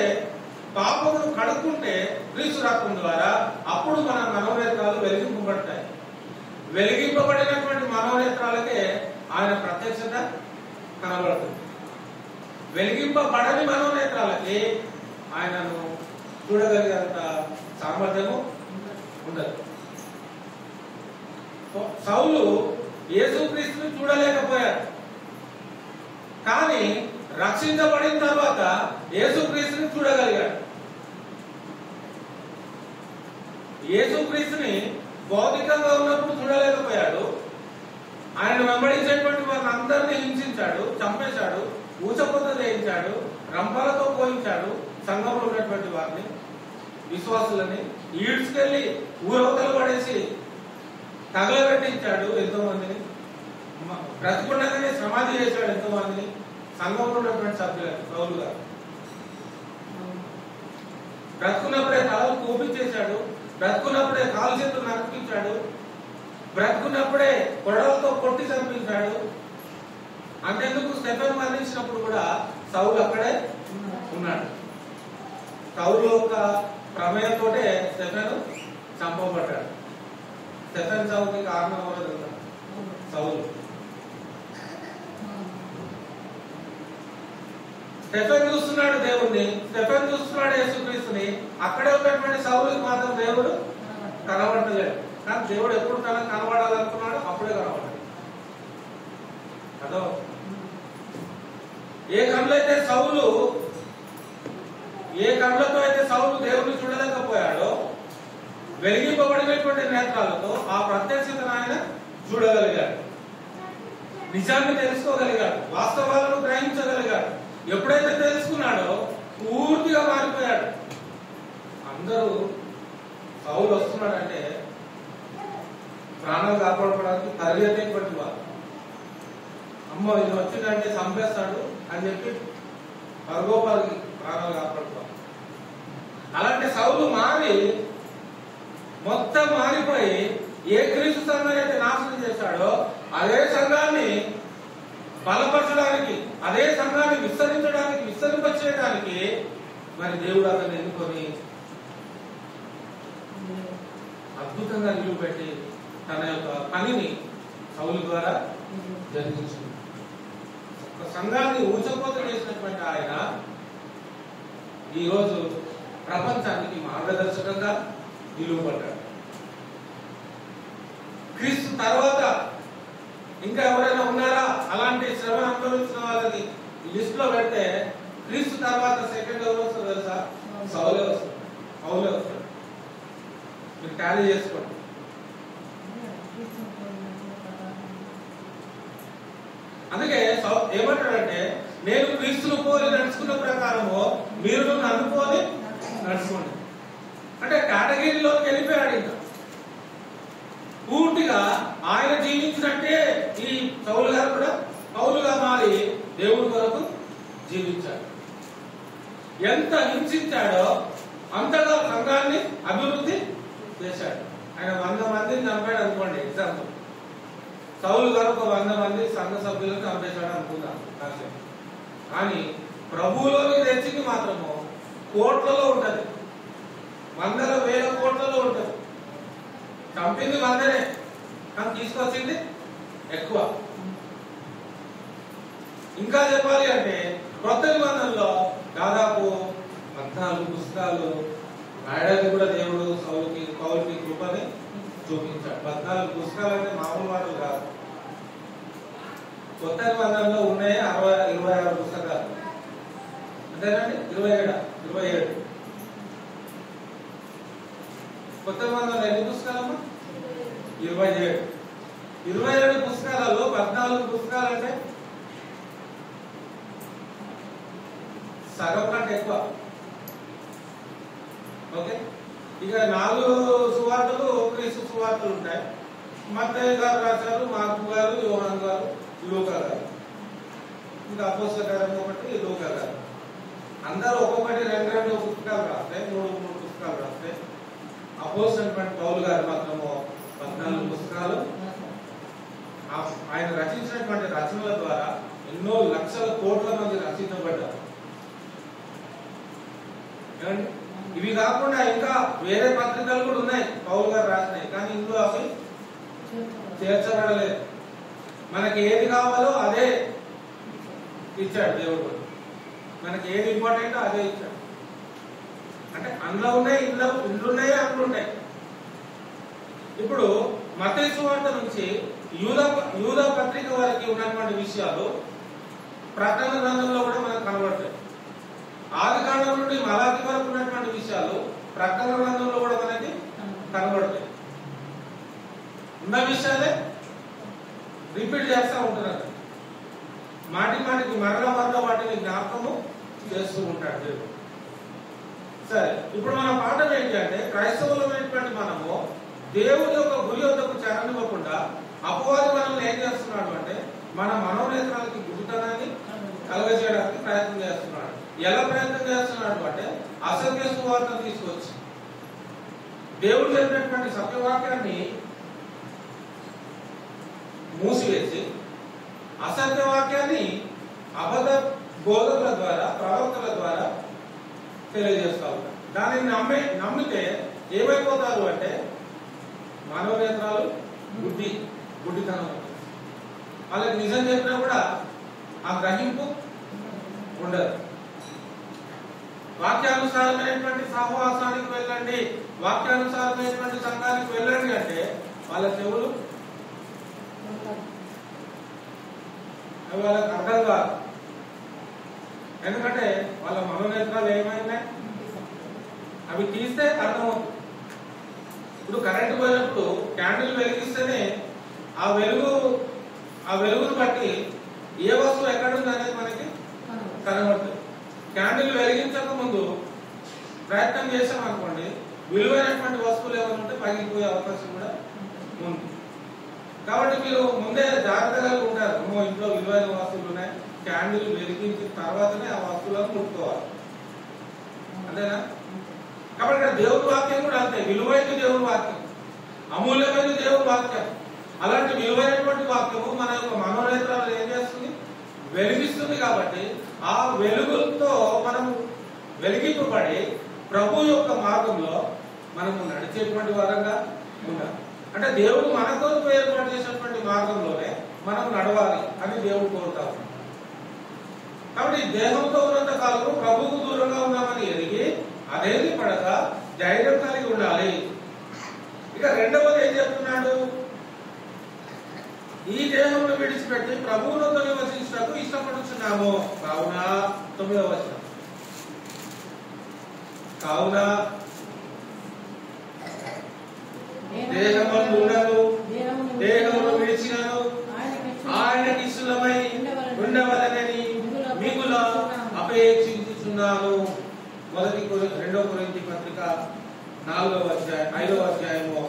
పాపమును కడుక్కుంటే క్రీస్తు రక్తం ద్వారా, అప్పుడు మన మనోనేత్రాలు వెలిగింపబడతాయి. వెలిగింపబడినటువంటి మనోనేత్రాలకే ఆయన ప్రత్యక్షత కనబడుతుంది. వెలిగింపబడని మనోనేత్రాలకి ఆయనను చూడగలిగేంత సామర్థ్యము ఉండదు. సౌలు యేసుక్రీస్తుని చూడలేకపోయాడు, కానీ రక్షించబడిన తర్వాత యేసుక్రీస్తుని చూడగలిగాడు. యేసుక్రీస్తుని భౌతికంగా ఉన్నప్పుడు చూడలేకపోయాడు. ఆయన వెంబడించేటువంటి వారిని అందరినీ హింసించాడు, చంపేశాడు, ఊచకొత్త చేయించాడు, రంపాలతో పోయించాడు. సంఘంలో ఉన్నటువంటి వారిని, విశ్వాసులని ఈడ్చుకెళ్లి ఊరవతలు పడేసి తగలబెట్టించాడు. ఎంతో మందిని బ్రతుకుండగానే సమాధి చేశాడు. ఎంతో మందిని సంఘంలో ఉన్నటువంటి సభ్యులని సౌలు గారు బ్రతుకున్నప్పుడే తలలు కోపించేశాడు, బ్రతుకున్నప్పుడే కాలు చేతులు నరికించాడు, బ్రతుకున్నప్పుడే కొడవలతో కొట్టి చంపించాడు. అంతెందుకు స్టెఫెన్ మరణించినప్పుడు కూడా సౌలు అక్కడే ఉన్నాడు. సౌలు యొక్క ప్రమేయంతో స్టెఫెన్ చంపబడ్డాడు. స్టెఫెన్ చావుకి కారణం ఎవరు? సౌలు. స్టెఫెన్ చూస్తున్నాడు దేవుణ్ణి, స్టెఫెన్ చూస్తున్నాడు యేసుక్రీస్తుని. అక్కడే ఉన్నటువంటి సౌలుకి మాత్రం దేవుడు కనబడలేదు. కానీ దేవుడు ఎప్పుడు కనబడాలనుకున్నాడు అప్పుడే కనబడ్డాడు. అదో ఏ కళ్ళతో అయితే సౌలు దేవుడిని చూడలేకపోయాడో, వెలిగింపబడినటువంటి నేత్రాలతో ఆ ప్రత్యక్షతను ఆయన చూడగలిగాడు. నిజాన్ని తెలుసుకోగలిగాడు, వాస్తవాలను గ్రహించగలిగాడు. ఎప్పుడైతే తెలుసుకున్నాడో పూర్తిగా మారిపోయాడు. అందరూ సౌలు వస్తున్నాడంటే ప్రాణాలు కాపాడుకోవడానికి పరిగెత్తేటువంటి వారు. అమ్మ ఇది వచ్చిందంటే చంపేస్తాడు అని చెప్పి పరగోపాలకి ప్రాణాలు కాపాడుకోవాలి. అలాంటి సౌలు మొత్తం మారిపోయి ఏ క్రీస్తు సంఘాన్ని అయితే నాశనం చేశాడో అదే సంఘాన్ని బలపరచడానికి, అదే సంఘాన్ని విస్తరింపచేయడానికి మరి దేవుడు అతన్ని ఎన్నుకొని అద్భుతంగా నిలువబెట్టి తన యొక్క పనిని సౌలు ద్వారా జరిగించింది. ఒక సంఘాన్ని ఊచకోత చేసినటువంటి ఆయన ఈరోజు ప్రపంచానికి మార్గదర్శకంగా నిలువబడ్డాడు. క్రీస్తు తర్వాత ఇంకా ఎవరైనా ఉన్నారా అలాంటి శ్రమను అనుభవించిన వాళ్ళని లిస్ట్ లో పెడితే క్రీస్తు తర్వాత సెకండ్ ఎవరు వస్తారు తెలుసా? సౌలే వస్తాడు. మీరు టాలీ చేసుకోండి. అందుకే ఏమంటాడంటే, నేను క్రీస్తును పోలి నడుచుకున్న ప్రకారము మీరు నన్ను పోలి నడుచుకోండి. అంటే కేటగిరీలోకి వెళ్ళిపోయాడు. ఇంకా పూర్తిగా ఆయన జీవించినట్టే ఈ సౌలు గారు కూడా పౌలుగా మారి దేవుడి కొరకు జీవించాడు. ఎంత హింసించాడో అంతగా సంఘాన్ని అభివృద్ధి చేశాడు. ఆయన 100 మందిని చంపాడు అనుకోండి, ఎగ్జాంపుల్. సౌలు గారు ఒక 100 మంది సంఘ సభ్యులను చంపేశాడు అనుకుందాం. కానీ ప్రభువులోని తెచ్చింది మాత్రము కోట్లలో ఉంటది, 100,000 కోట్లలో ఉంటది. చంపింది 100నే, కానీ తీసుకొచ్చింది ఎక్కువ. ఇంకా చెప్పాలి అంటే కొత్త నిబంధనలో దాదాపు 14 పుస్తకాలు రాయడానికి కూడా దేవుడు పౌలుకి కృపని చూపించాడు. 14 పుస్తకాలు అంటే మామూలు మాటలు కాదు. కొత్త నిబంధనలో ఉన్నాయి 26 పుస్తకాలు, అంతేనండి. 27 కొత్త నిబంధనలో ఎన్ని పుస్తకాలమ్మా? 27 పుస్తకాలలో 14 పుస్తకాలు అంటే సగం కంటే ఎక్కువ. ఓకే, ఇక 4 సువార్తలు క్రీస్తు సువార్తలు ఉంటాయి. మత్తయి గారు రాశారు, మార్కు గారు, యోహాను గారు, లూకా గారు, ఇంకా అపోస్తల కార్యం ఒకటి, లూకా గారు. అందరూ ఒక్కొక్కటి 2 పుస్తకాలు రాస్తాయి, 3 పుస్తకాలు రాస్తాయి. అపోస్తలుడైన పౌలు గారు మాత్రము 14 పుస్తకాలు. ఆయన రచించినటువంటి రచనల ద్వారా ఎన్నో లక్షల కోట్ల మంది రచించబడ్డారు. ఇవి కాకుండా ఇంకా వేరే పత్రికలు కూడా ఉన్నాయి పౌలు గారు రాసినాయి, కానీ ఇందులో అవి చేర్చబడలేదు. మనకి ఏది కావాలో అదే ఇచ్చాడు దేవుడు, మనకి ఏది ఇంపార్టెంట్ అదే ఇచ్చాడు. అంటే అందులో ఉన్నాయి, ఇండ్లున్నాయి, అందులున్నాయి. ఇప్పుడు మత్తయి సువార్త నుంచి యూదా పత్రిక వరకు ఉన్నటువంటి విషయాలు ప్రకటన గ్రంథంలో కూడా మనకు కనబడతాయి. ఆదికాండం నుండి మలాకి వరకు ఉన్నటువంటి విషయాలు ప్రకటన గ్రంథంలో కూడా మనకి కనబడతాయి. ఉన్న విషయాలే రిపీట్ చేస్తూ ఉంటున్నారు. మాటికి మరల వాటిని జ్ఞాపకము చేస్తూ ఉంటాడు దేవుడు. సరే, ఇప్పుడు మన పాఠం ఏంటంటే క్రైస్తవులమైనటువంటి మనము దేవుడి యొక్క గురి వద్దకు చేరనివ్వకుండా అపవాది మనల్ని ఏం చేస్తున్నాడు అంటే మన మనోనేత్రాలకి గుడితనాన్ని కలగజేయడానికి ప్రయత్నం చేస్తున్నాడు. ఎలా ప్రయత్నం చేస్తున్నాడు అంటే అసత్య సువార్తను తీసుకొచ్చి దేవుడు చెప్పినటువంటి సత్యవాక్యాన్ని మూసివేసి అసత్యవాక్యాన్ని అబద్ధ బోధకుల ద్వారా, ప్రవక్తల ద్వారా తెలియజేస్తా ఉంటారు. దానిని నమ్మితే ఏమైపోతారు అంటే మనోనేత్రాలు గుడ్డితనం. వాళ్ళకి నిజం చెప్పినా కూడా ఆ గ్రహింపు ఉండదు. వాక్యానుసారమైనటువంటి సహవాసానికి వెళ్ళండి, వాక్యానుసారమైనటువంటి సంఘానికి వెళ్ళండి అంటే వాళ్ళ చెవులు వాళ్ళకి అర్థం కాదు. ఎందుకంటే వాళ్ళ మనోనేత్రాలు ఏమైనాయి, అవి తీస్తే అర్థమవుతుంది. ఇప్పుడు కరెంటు పోయినప్పుడు క్యాండిల్ వెలిగిస్తేనే ఆ వెలుగును బట్టి ఏ వస్తువు ఎక్కడుంది అనేది మనకి కనబడుతుంది. క్యాండిల్ వెలిగించక ముందు ప్రయత్నం చేసాం అనుకోండి, విలువైనటువంటి వస్తువులు ఏమైనా ఉంటే పగిలిపోయే అవకాశం కూడా ఉంది. కాబట్టి మీరు ముందే జాగ్రత్తగా ఉంటారు. ఇంట్లో విలువైన వస్తువులు ఉన్నాయి, క్యాండిల్ వెలిగించిన తర్వాతనే ఆ వస్తువులను ముట్టుకోవాలి, అంతేనా? కాబట్టి ఇక్కడ దేవుడి వాక్యం కూడా అంతే. విలువైన దేవుడి వాక్యం, అమూల్యమైన దేవుడి వాక్యం. అలాంటి విలువైనటువంటి వాక్యము మన యొక్క మనోనేత్రాలు ఏం చేస్తుంది, వెలిగిస్తుంది. కాబట్టి ఆ వెలుగుతో మనం వెలిగింపబడి ప్రభు యొక్క మార్గంలో మనము నడిచేటువంటి వారంగా ఉండాలి. అంటే దేవుడు మన కొరకు ఏర్పాటు చేసినటువంటి మార్గంలోనే మనం నడవాలి అని దేవుడు కోరుతారు. కాబట్టి దేహంతో ఉన్నంత కాలం ప్రభువుకు దూరంగా ఉన్నామని ఎరిగి అదేది పడక ధైర్యం కలిగి ఉండాలి. ఇక రెండవది ఏం చెప్తున్నాడు, ఈ దేహంను విడిచిపెట్టి ప్రభువులతో నివసించడానికి ఇష్టపడుచున్నాము. కావున 9వ వచనం, కావున దేహమును విడిచినను ఆయనకి ఇష్టమై ఉండవలనని మిగుల అపేక్షించుచున్నాను. 2 కొరింథీ పత్రిక 5వ అధ్యాయము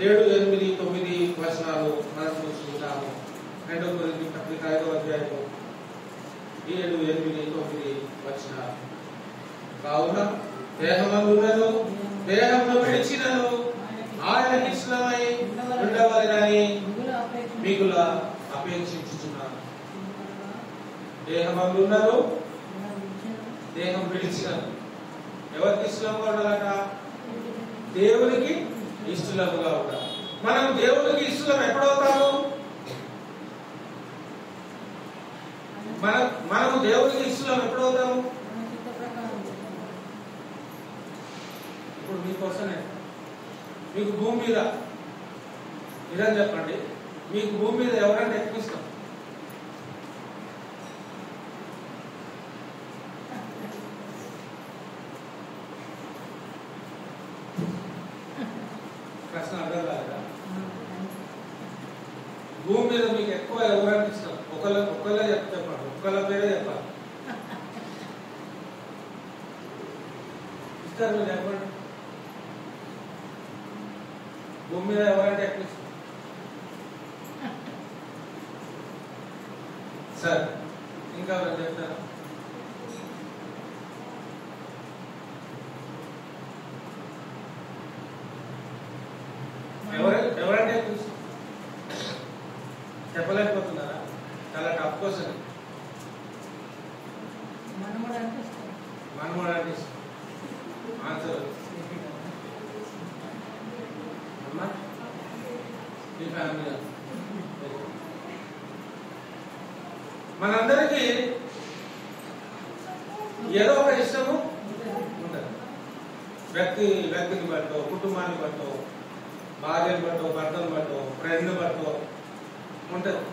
7, 8, 9 వచనాలు మనం చూసుకుంటాము. 2 కొరింథీ పత్రిక 5వ అధ్యాయము 7, 8, 9 వచనాలు. కావున దేహమును విడిచినను ఆయనకి ఇష్టమై ఉండవలనని మిగుల అపేక్షించుచున్నాను. దేహమందున్నారు, దేహం విడిచినను. ఎవరికి ఇష్టంగా ఉండాలట? దేవునికి ఇష్టముగా ఉండాలి. మనం దేవునికి ఇష్టం ఎప్పుడవుతాము? మనము దేవునికి ఇష్టం ఎప్పుడవుతాము? ఇప్పుడు మీకోసమే, మీకు భూమి మీద నిజం చెప్పండి, మీకు భూమి మీద ఎవరంటే ఎక్కువ ఇష్టం? ప్రశ్న అర్థం కాలేదా? భూమి మీద మీకు ఎక్కువ ఎవరంటే ఇష్టం? ఒక్కళ్ళే చెప్పండి, ఒక్కళ్ళ పేరే చెప్పాలి. ఇస్తారు మీరు చెప్పండి. భూమి మీద ఎవరంటే ఎక్కువ ఇస్తారు? సార్ ఇంకా ఎవరు చెప్తారా? ఎవరంటే ఎక్కువ ఇస్తారు? చెప్పలేకపోతున్నారా? చాలా టఫ్ క్వశ్చన్. మనముడు అంటే ఇష్టం. మనమోడు అంటే ఇష్టం. ఆన్సర్ అమ్మా మీ ఫ్యామిలీ. మనందరికీ ఏదో ఒక ఇష్టము ఉంటుంది. వ్యక్తిని బట్టో, కుటుంబాన్ని బట్టో, భార్యను బట్టో, భర్తను బట్టో, ఫ్రెండ్ బట్టో ఉంటుంది.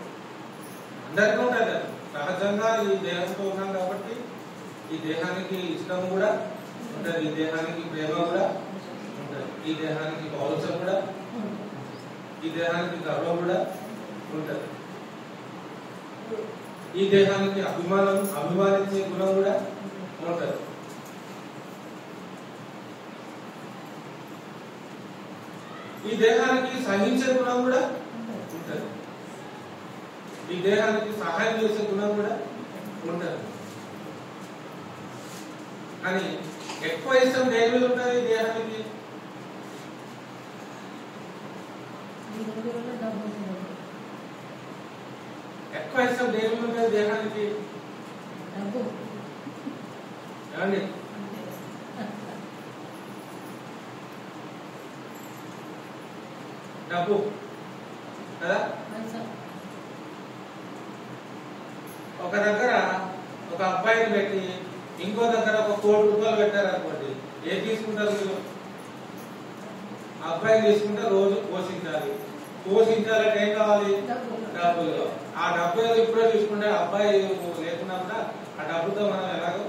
అందరికీ ఉంటుంది. సహజంగా ఈ దేహంతో ఉన్నాం కాబట్టి ఈ దేహానికి ఇష్టం కూడా ఉంటుంది, ఈ దేహానికి ప్రేమ కూడా ఉంటుంది, ఈ దేహానికి పౌరుషం కూడా, ఈ దేహానికి గర్వం కూడా ఉంటుంది, ఈ దేహానికి అభిమానించే గుణం కూడా ఉంటుంది. ఈ దేహానికి సహించే గుణం కూడా ఉంటుంది, ఈ దేహానికి సహాయం చేసే గుణం కూడా ఉంటుంది. కానీ ఎక్కువ ఇష్టం దేని మీద ఉంటుంది? ఈ దేహానికి ఎక్కువ ఇష్టం దేని మీద ఉంటుంది? దేహానికి ఏమండి? డబ్బు కదా. ఒక దగ్గర ఒక అబ్బాయిని పెట్టి ఇంకో దగ్గర ఒక ₹1,00,00,000 పెట్టారనుకోండి, ఏం తీసుకుంటారు మీరు? అబ్బాయిని తీసుకుంటే రోజు పోషించాలంటే ఏం కావాలి? డబ్బులు. ఆ డబ్బు ఇప్పుడే తీసుకుంటే అబ్బాయి లేకున్నా కూడా ఆ డబ్బుతో మనం ఎలాగో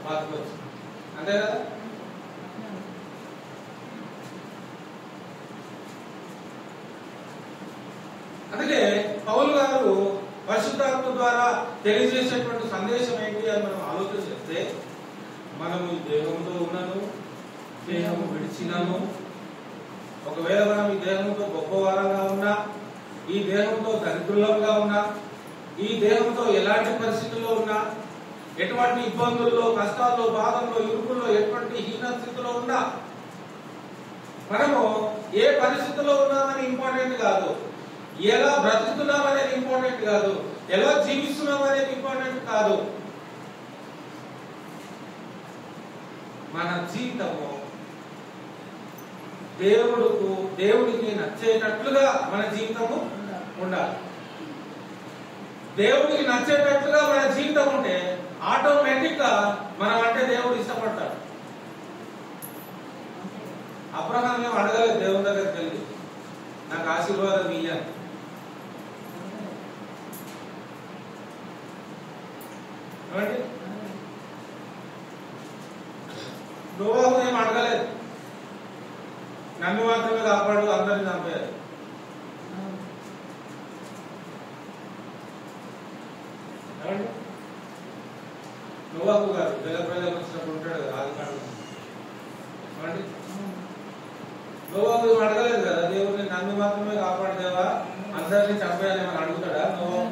బతకొచ్చు, అంతే కదా. అందుకే పౌలు గారు పరిశుద్ధాత్మ ద్వారా తెలియజేసేటువంటి సందేశం ఏంటి అని మనం ఆలోచన చేస్తే, మనము ఈ దేహంతో ఉన్నాను, దేహము విడిచినాను. ఒకవేళ మనం ఈ దేహంతో గొప్పవారంగా ఉన్నా, ఈ దేహంతో దరిద్రులంగా ఉన్నా, ఈ దేహంతో ఎలాంటి పరిస్థితుల్లో ఉన్నా, ఎటువంటి ఇబ్బందుల్లో, కష్టాల్లో, బాధల్లో, ఇరుకుల్లో, ఎటువంటి హీన స్థితిలో ఉన్నా, మనము ఏ పరిస్థితిలో ఉన్నామని ఇంపార్టెంట్ కాదు, ఎలా బ్రతుకుతున్నాం అనేది ఇంపార్టెంట్ కాదు, ఎలా జీవిస్తున్నాం అనేది ఇంపార్టెంట్ కాదు. మన జీవితము దేవుడికి నచ్చేటట్లుగా మన జీవితము ఉండాలి. దేవుడికి నచ్చేటట్లుగా మన జీవితం ఉంటే ఆటోమేటిక్ గా మనం అంటే దేవుడు ఇష్టపడతాడు. అబ్రహాం మేము అడగలేదు దేవుని దగ్గరికి వెళ్ళి, నాకు ఆశీర్వాదం ఇయ్యాలి. నోవాహు ఏం అడగలేదు, నన్ను మాత్రమే కాపాడు, అందరిని చంపేయాలి. నోవాహు గారు జలప్రలయం వచ్చినప్పుడు ఉంటాడు కదా, అది కాదు. నోవాహు ఏం అడగలేదు కదా, దేవుడిని నన్ను మాత్రమే కాపాడదేవా, అందరినీ చంపేయాలని అడుగుతాడా నోవాహు?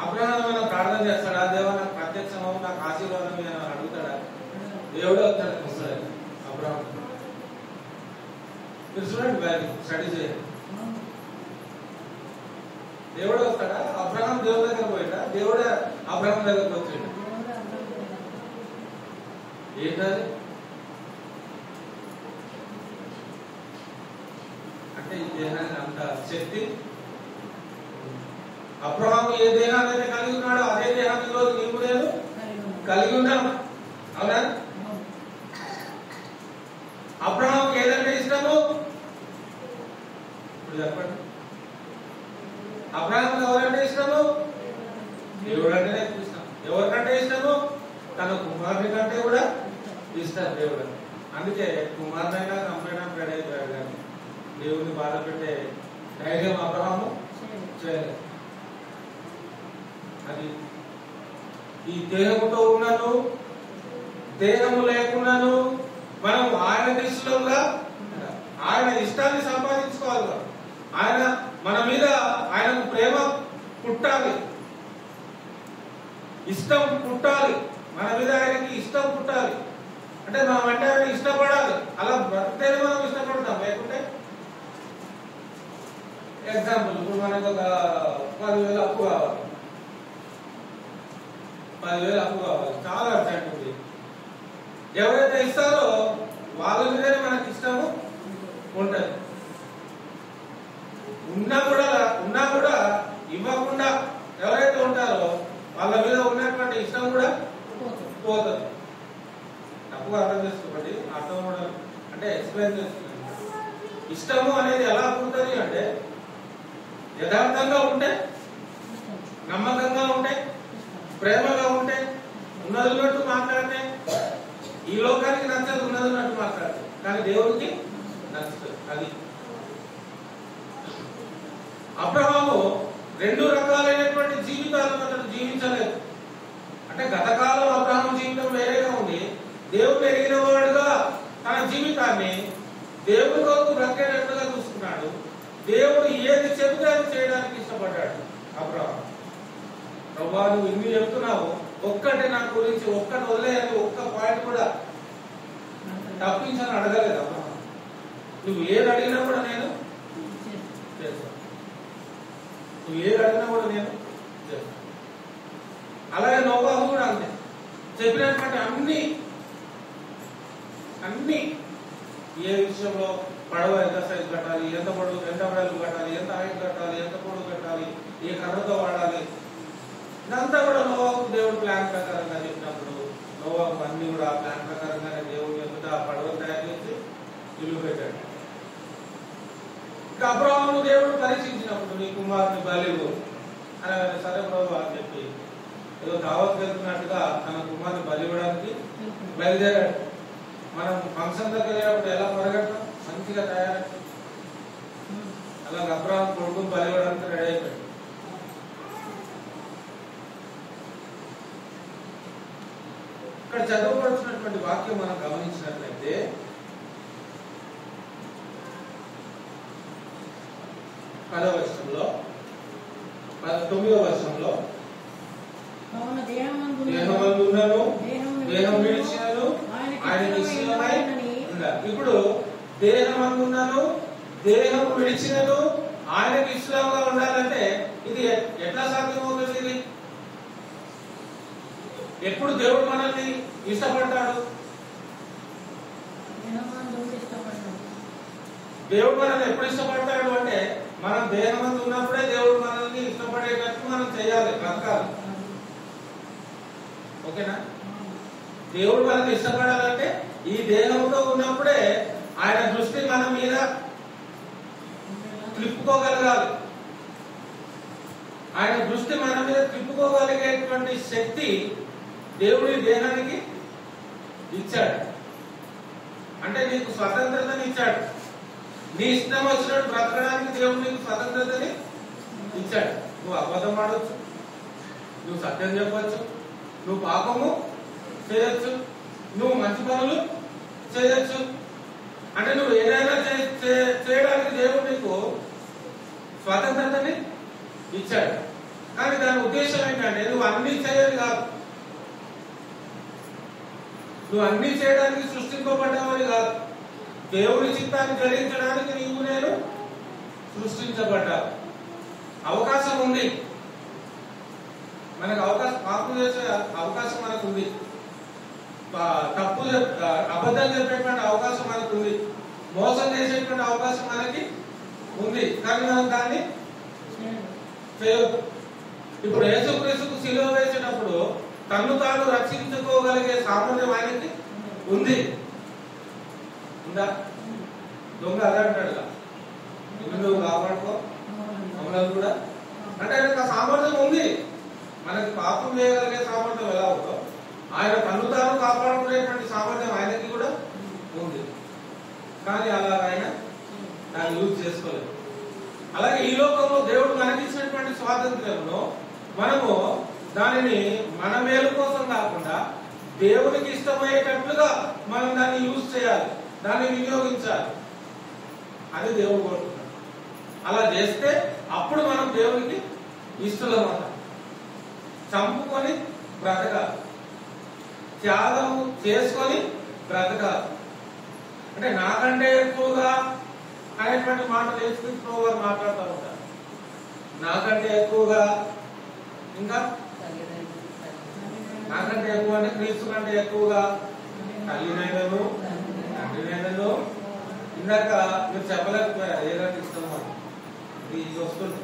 అబ్రహాం ఏమైనా ప్రార్థన చేస్తాడా, దేవా నాకు ప్రత్యక్షం నాకు ఆశీర్వాదం ఏమైనా అడుగుతాడా? దేవుడే వస్తాడు అబ్రహాం. మీరు చూడండి, వాల్యూ స్టడీ చేయండి. దేవుడే వస్తాడా? అబ్రహాం దేవుడి దగ్గర పోయిందా? దేవుడే అబ్రహాం దగ్గరకు వచ్చిండు. ఏంటది అంటే ఈ దేహానికి అంత శక్తి. అబ్రహాము ఏ దేహాన్ని అయితే కలిగి ఉన్నాడో అదే దేహాన్ని రోజు నీవు నేను కలిగి ఉన్నాను, అవునా? అబ్రహాముకి ఏదంటే ఇష్టము? ఇప్పుడు చెప్పండి. అబ్రహాముకి ఎవరంటే ఇష్టము? దేవుడు అంటేనే ఇష్టం. ఎవరికంటే ఇష్టము? తన కుమారుని కంటే కూడా ఇష్టం దేవుడు. అందుకే కుమారునైనా చంపైనా ప్రేడైపోయాడు, కానీ దేవుడిని బాధ పెట్టే ధైర్యం అబ్రహాము చేయలేదు. అది ఈ దేహంతో ఉన్నాను, దేహము లేకున్నాను మనం ఆయన ఇష్టంగా ఆయన ఇష్టాన్ని సంపాదించుకోవాలి. ఆయన మన మీద ఆయనకు ప్రేమ పుట్టాలి, ఇష్టం పుట్టాలి, మన మీద ఆయనకి ఇష్టం పుట్టాలి. అంటే మనం అంటే ఆయన ఇష్టపడాలి. అలా బ్రతికేది మనం ఇష్టపడతాం. లేకుంటే ఎగ్జాంపుల్, ఇప్పుడు మనకు ఒక 10,000 అప్పు కావాలి, 10,000 అప్పు కావాలి, చాలా అర్జెంట్ ఉంది. ఎవరైతే ఇస్తారో వాళ్ళ మీదనే మనకి ఇష్టము ఉంటది. ఉన్నా కూడా ఇవ్వకుండా ఎవరైతే ఉంటారో వాళ్ళ మీద ఉన్నటువంటి ఇష్టం కూడా పోతుంది. తప్పుగా అర్థం చేసుకోండి. అర్థం కూడా అంటే ఎక్స్ప్లెయిన్ చేస్తున్నాను. ఇష్టము అనేది ఎలా ఉంటుంది అంటే యథార్థంగా ఉంటే, నమ్మకంగా ఉంటే, ప్రేమగా ఉంటే, ఉన్నదిన్నట్టు మాట్లాడితే. ఈ లోకానికి నచ్చదు ఉన్నదిన్నట్టు మాట్లాడితే, కానీ దేవుడికి నచ్చుతుంది. అది అబ్రహాము 2 రకాలైనటువంటి జీవితాలను అతను జీవించలేదు. అంటే గతకాలం అబ్రహాము జీవితం వేరేగా ఉంది. దేవుడు ఎరిగిన వాడుగా తన జీవితాన్ని దేవుడి కొరకు బ్రతికేటట్టుగా చూసుకున్నాడు. దేవుడు ఏది చెబితే అది చేయడానికి ఇష్టపడ్డాడు అబ్రహాము. ప్రభువా నువ్వు ఇన్ని చెప్తున్నావు, ఒక్కటి నా గురించి ఒక్కటి వదిలేయని ఒక్క పాయింట్ కూడా తప్పించని అడగలేదు అబ్రహాము. నువ్వు ఏది అడిగినా కూడా నేను చేస్తాను, నువ్వు ఏది అడిగినా కూడా నేను చేస్తాను. అలాగే నోవాహు కూడా అంతే. చెప్పినటువంటి అన్ని ఏ విషయంలో పడవ ఎంత సైజు కట్టాలి, ఎంత పొడవు, ఎంత వెడల్పు కట్టాలి, ఎంత హైట్ కట్టాలి, ఎంత పొడవు కట్టాలి, ఏ కర్రతో వాడాలి, ఇదంతా కూడా నోవాహు దేవుడు ప్లాన్ ప్రకారంగా చెప్పినప్పుడు నోవాహు అన్ని కూడా ఆ ప్లాన్ ప్రకారంగానే దేవుడు ఎదుట ఆ పడవను తయారు చేసి ఇల్లు పెట్టాడు. ఇంకా అబ్రహామును దేవుడు పరీక్షించినప్పుడు నీ కుమారుని బలివు అని, సరే ప్రభు అని చెప్పి ఏదో దావత్ వెళ్తున్నట్టుగా తన కుమారుని బలి ఇవ్వడానికి బయలుదేరాడు. మనం ఫంక్షన్ దగ్గర వెళ్ళినప్పుడు ఎలా పొరగట్టం మంచిగా తయారు, అలాగే అబ్రహాం కొడుకుని బలి ఇవ్వడానికి రెడీ అయిపోయాడు. ఇక్కడ చదవబడుతున్నటువంటి వాక్యం మనం గమనించినట్లయితే 10వ వచనంలో 9వ వచనంలో దేహమందున్నను దేహం విడిచినను ఆయనకి ఇష్టమై ఉండాలి. ఇప్పుడు దేహమందున్నను దేహం విడిచినను ఆయనకి ఇష్టంగా ఉండాలంటే ఇది ఎట్లా సాధ్యమవుతుంది? ఇది ఎప్పుడు దేవుడు మనల్ని ఇష్టపడతాడు? దేవుడు మనల్ని ఎప్పుడు ఇష్టపడతాడు అంటే మనం దేహమందు ఉన్నప్పుడే దేవుడు మనల్ని ఇష్టపడేటట్టు మనం చేయాలి, బ్రతకాలి. ఓకేనా? దేవుడు మనల్ని ఇష్టపడాలంటే ఈ దేహంతో ఉన్నప్పుడే ఆయన దృష్టి మన మీద తిప్పుకోగలగాలి. ఆయన దృష్టి మన మీద తిప్పుకోగలిగేటువంటి శక్తి దేవుడి దేహానికి ఇచ్చాడు. అంటే నీకు స్వతంత్రతని ఇచ్చాడు. నీ ఇష్టం వచ్చినట్టు బ్రతకడానికి దేవుడు నీకు స్వతంత్రతని ఇచ్చాడు. నువ్వు అబద్ధం ఆడవచ్చు, నువ్వు సత్యం చెప్పవచ్చు, నువ్వు పాపము చేయొచ్చు, నువ్వు మంచి పనులు చేయొచ్చు. అంటే నువ్వు ఏదైనా చేయడానికి దేవుడు నీకు స్వతంత్రతని ఇచ్చాడు. కానీ దాని ఉద్దేశం ఏంటంటే నువ్వు అన్ని చేయాలి కాదు, నువ్వు అన్ని చేయడానికి సృష్టింపబడ్డావని కాదు. దేవుడి చిత్తాన్ని జరిగించడానికి నీవు నేను సృష్టించబడ్డావు. అవకాశం ఉంది మనకు, అవకాశం పాపం చేసే అవకాశం మనకు ఉంది, తప్పు అబద్ధం చెప్పేటువంటి అవకాశం మనకు ఉంది, మోసం చేసేటువంటి అవకాశం మనకి ఉంది. కానీ మనం దాన్ని చేయొద్దు. ఇప్పుడు యేసుక్రీస్తుకు సిలువ వేసేటప్పుడు తన్ను తాను రక్షించుకోగలిగే సామర్థ్యం ఆయనకి ఉంది. ఉందా? దొంగ అదే అంటాడుగా, నువ్వు కాపాడుకో మమ్మల్ని కూడా అంటే ఆయనకు ఆ సామర్థ్యం ఉంది. మనకి పాపం చేయగలిగే సామర్థ్యం ఎలా ఉందో ఆయన తన్ను తాను కాపాడుకునేటువంటి సామర్థ్యం ఆయనకి కూడా ఉంది. కానీ అలా ఆయన దాన్ని యూజ్ చేసుకోలేదు. అలాగే ఈ లోకంలో దేవుడు మనకిచ్చినటువంటి స్వాతంత్ర్యంలో మనము దానిని మన మేలు కోసం కాకుండా దేవునికి ఇష్టమయ్యేటట్లుగా మనం దాన్ని యూజ్ చేయాలి, దాన్ని వినియోగించాలి. అది దేవుడు కోరుతున్నాడు. అలా చేస్తే అప్పుడు మనం దేవునికి ఇష్టలమాట. చంపుకొని బ్రతకాలి, త్యాగం చేసుకొని బ్రతకాలి. అంటే నాకంటే ఎక్కువగా అనేటువంటి మాటలు యేసుక్రీస్తు వారు మాట్లాడుతూ ఉంటారు. నాకంటే ఎక్కువగా, ఇంకా నాకంటే ఎక్కువ అంటే క్రీస్తు కంటే ఎక్కువగా తల్లినైనను తండ్రినైనను. ఇందాక మీరు చెప్పలేకపోయారు ఏదంటే ఇష్టమో ఇది వస్తుంది.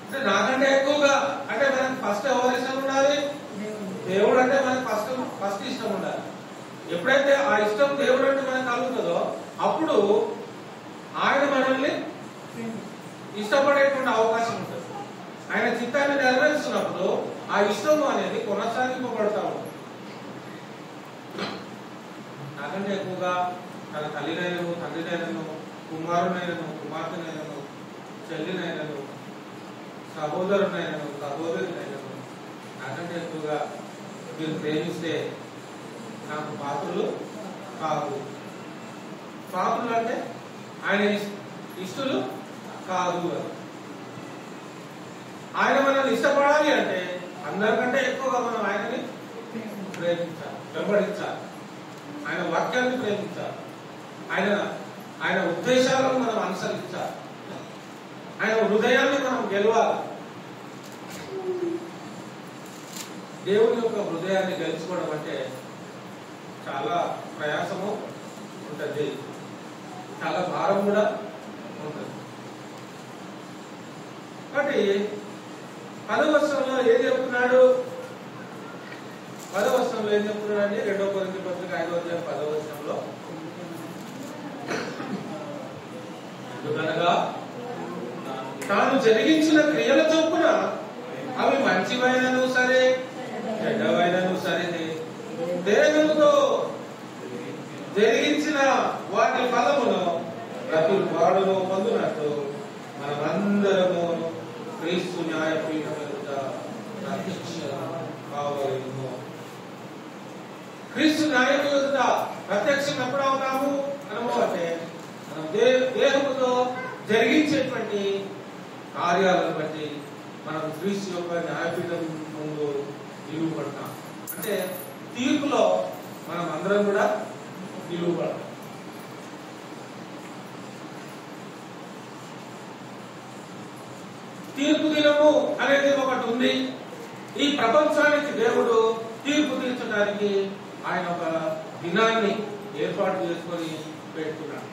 అంటే నాకంటే ఎక్కువగా అంటే మనకి ఫస్ట్ ఎవరు ఇష్టం ఉండాలి? దేవుడు అంటే మనకి ఫస్ట్ ఇష్టం ఉండాలి. ఎప్పుడైతే ఆ ఇష్టం దేవుడు అంటే మనకు కలుగుతుందో అప్పుడు ఆయన మనల్ని ఇష్టపడేటువంటి అవకాశం ఉంటుంది. ఆయన చిత్తాన్ని నెరవేరుస్తున్నప్పుడు ఆ ఇష్టం అనేది కొనసాగింపబడతా ఉంటుంది. నాకంటే ఎక్కువగా తన తల్లినైనను తండ్రినైనను కుమారునైనను కుమార్తెనైనను చెల్లినైనను సహోదరునైనను సహోదరునైనను నాకంటే ఎక్కువగా మీరు ప్రేమిస్తే నాకు పాత్రలు కాదు. పాత్రలు అంటే ఆయన ఇష్టలు కాదు. ఆయన మనల్ని ఇష్టపడాలి అంటే అందరికంటే ఎక్కువగా మనం ఆయనని ప్రేమించాలి, వెంబడించాలి, ఆయన వాక్యాన్ని ప్రేమించాలి, ఆయన ఉద్దేశాలను మనం అనుసరించాలి, ఆయన హృదయాన్ని మనం గెలవాలి. దేవుని యొక్క హృదయాన్ని గెలుచుకోవడం అంటే చాలా ప్రయాసము ఉంటుంది, చాలా భారం కూడా ఉంటుంది. కాబట్టి 10వ వచనంలో ఏం చెప్తున్నాడు? 10వ వచనంలో ఏం చెప్తున్నాడు అండి? 2 కొరింథీ పత్రిక 5వ అధ్యాయం 10వ వచనంలో, ఎందుకనగా తాను జరిగించిన క్రియల చొప్పున అవి మంచివైనను సరే చెడ్డవైనను సరే దేవనుతో జరిగించిన వాటి ఫలమును ప్రతి వాడును పొందునట్టు మనమందరము క్రీస్తు న్యాయపీఠం ఎదుట ప్రత్యక్ష కావలేము. క్రీస్తు న్యాయపీఠం ఎదుట ప్రత్యక్షం ఎప్పుడు అవుతాము అనము అంటే మనం దేహముతో జరిగించేటువంటి కార్యాలను బట్టి మనం క్రీస్తు యొక్క న్యాయపీఠం ముందు నిలువబడతాం. అంటే తీర్పులో మనం అందరం కూడా నిలువబడతాం. తీర్పు దినము అనేది ఒకటి ఉంది. ఈ ప్రపంచానికి దేవుడు తీర్పు తీర్చడానికి ఆయన ఒక దినాన్ని ఏర్పాటు చేసుకొని పెట్టుకున్నాడు.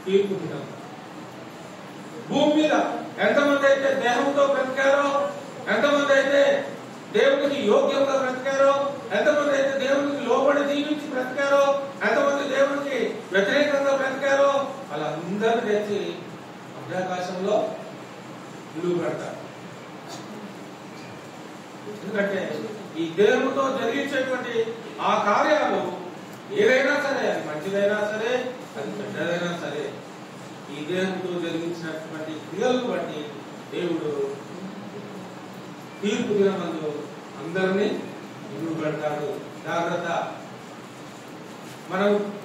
తీర్పు దినం. భూమి మీద ఎంతమంది అయితే దేహంతో బ్రతికారో, ఎంతమంది అయితే దేవునికి యోగ్యంగా బ్రతికారో, ఎంతమంది అయితే దేవునికి లోబడి జీవించి బ్రతికారో, ఎంతమంది దేవునికి వ్యతిరేకంగా బ్రతికారో వాళ్ళందరూ తెచ్చి మధ్యాకాశంలో నిలువ పెడతారు. ఎందుకంటే ఈ దేవునితో జరిగించేటువంటి ఆ కార్యాలు ఏదైనా సరే, అది మంచిదైనా సరే, అది చెడ్డదైనా సరే, ఈ దేవునితో జరిగించినటువంటి క్రియలను బట్టి దేవుడు తీర్పు దినమందు అందరినీ నిలువ పెడతాడు. జాగ్రత్త.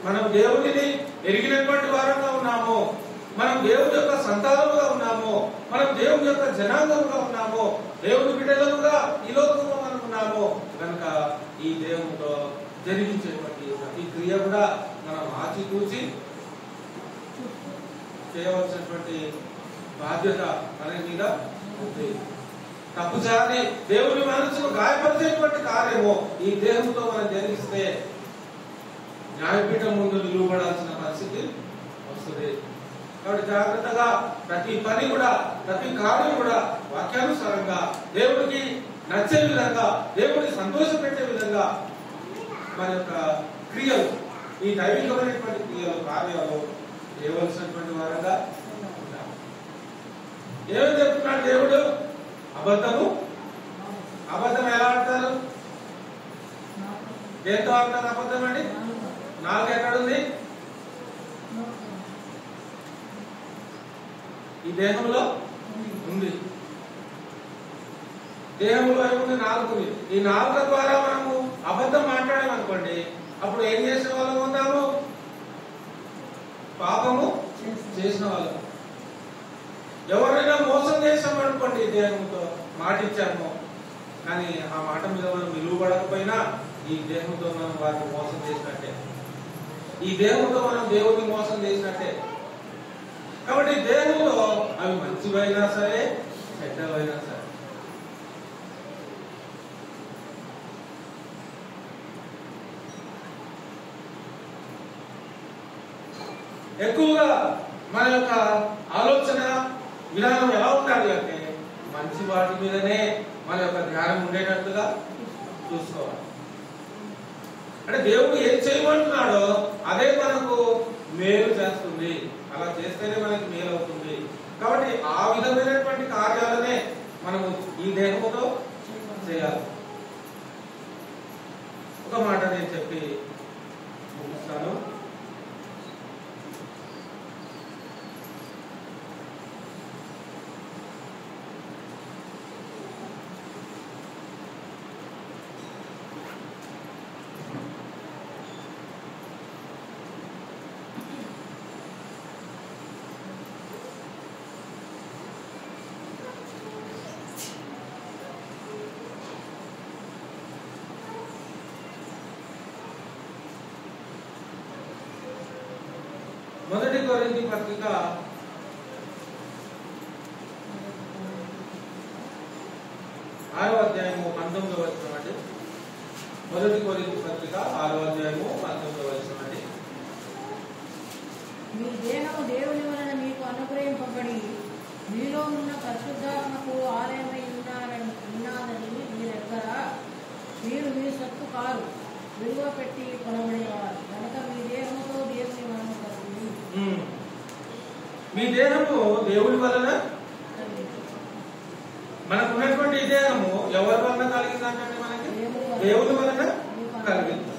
మనం దేవుడిని ఎరిగినటువంటి వారంగా ఉన్నాము, మనం దేవుని యొక్క సంతానముగా ఉన్నాము, మనం దేవుని యొక్క జనాంగముగా ఉన్నాము, దేవుని బిడ్డలుగా ఈ లోకంలో మనం ఉన్నాము కనుక ఈ దేవునితో జరిగించేటువంటి ప్రతి క్రియ కూడా మనం ఆచితూచి చేయవలసినటువంటి బాధ్యత మన మీద ఉంది. తప్పుచారి దేవుని మనసును గాయపరిచేటువంటి కార్యము ఈ దేవునితో మనం జరిగిస్తే న్యాయపీఠం ముందు నిలువబడాల్సిన పరిస్థితి వస్తుంది. కాబట్టి జాగ్రత్తగా ప్రతి పని కూడా, ప్రతి కార్యం కూడా వాక్యానుసారంగా దేవుడికి నచ్చే విధంగా, దేవుడిని సంతోషపెట్టే విధంగా మన యొక్క క్రియలు, ఈ దైవికమైనటువంటి క్రియలు, కార్యాలు చేయవలసినటువంటి వారంగా ఉండాలి. ఏమని చెప్తున్నాడు దేవుడు? అబద్ధం ఎలా ఆడతారు? దేంతో ఆడతారు అబద్ధం అండి? నాలుగు ఎక్కడుంది? ఈ దేహంలో ఉంది. దేహంలో ఏముంది? నాలుగుంది. ఈ నాలుక ద్వారా మనము అబద్ధం మాట్లాడామనుకోండి, అప్పుడు ఏం చేసిన వాళ్ళం ఉందాము? పాపము చేసిన వాళ్ళం. ఎవరైనా మోసం చేసామనుకోండి, దేహంతో మాటిచ్చాము, కానీ ఆ మాట మీద మనం విలువబడకపోయినా ఈ దేహంతో మనం వారిని మోసం చేసినట్టే. ఈ దేహంతో మనం దేవుడిని మోసం చేసినట్టే. కాబట్టి దేహంలో అవి మంచివైనా సరే, చెడ్డవైనా సరే, ఎక్కువగా మన యొక్క ఆలోచన విధానం ఎలా ఉండాలి అంటే మంచి వాటి మీదనే మన యొక్క ధ్యానం ఉండేటట్టుగా చూసుకోవాలి. అంటే దేవుడు ఏం చేయమంటున్నాడో అదే మనకు మేలు చేస్తుంది. అలా చేస్తేనే మనకి మేలు అవుతుంది. కాబట్టి ఆ విధమైనటువంటి కార్యాలనే మనము ఈ దేహంతో చేయాలి. ఒక మాట నేను చెప్పి ముగిస్తాను. మొదటి కొరింథీ పత్రిక 6వ అధ్యాయము 19వ వచనం అండి. మొదటి కొరింథీ పత్రిక 6వ అధ్యాయము 19వ వచనం అండి. మీ దేహము దేవుని వలన మీకు అనుగ్రహింపబడి మీలో ఉన్న పరిశుద్ధాత్మకు ఆలయమై ఉన్నారని మీరెక్కరా? మీరు మీ సొత్తు కారు, విలువ పెట్టి కొనబడేవారు కనుక మీ దేహముతో దేవుని వలన కలిగి. మీ దేహము దేవుని వలన, మనకు ఉన్నటువంటి దేహము ఎవరి వలన కలిగిందంటే మనకి దేవుని వలన కలిగింది.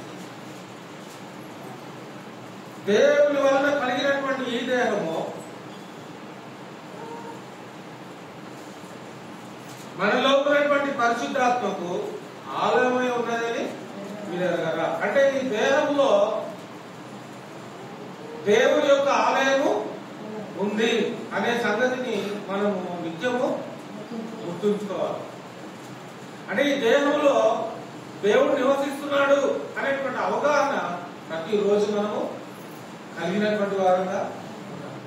దేవుని వలన కలిగినటువంటి ఈ దేహము మనలో ఉన్నటువంటి పరిశుద్ధాత్మకు ఆలయమై ఉన్నదని మీరు ఎరగరా? అంటే ఈ దేహంలో దేవుని యొక్క ఆలయము ఉంది అనే సంగతిని మనము నిత్యము గుర్తుంచుకోవాలి. అంటే ఈ దేహంలో దేవుడు నివసిస్తున్నాడు అనేటువంటి అవగాహన ప్రతిరోజు మనము కలిగినటువంటి వారంగా ఉన్నాం.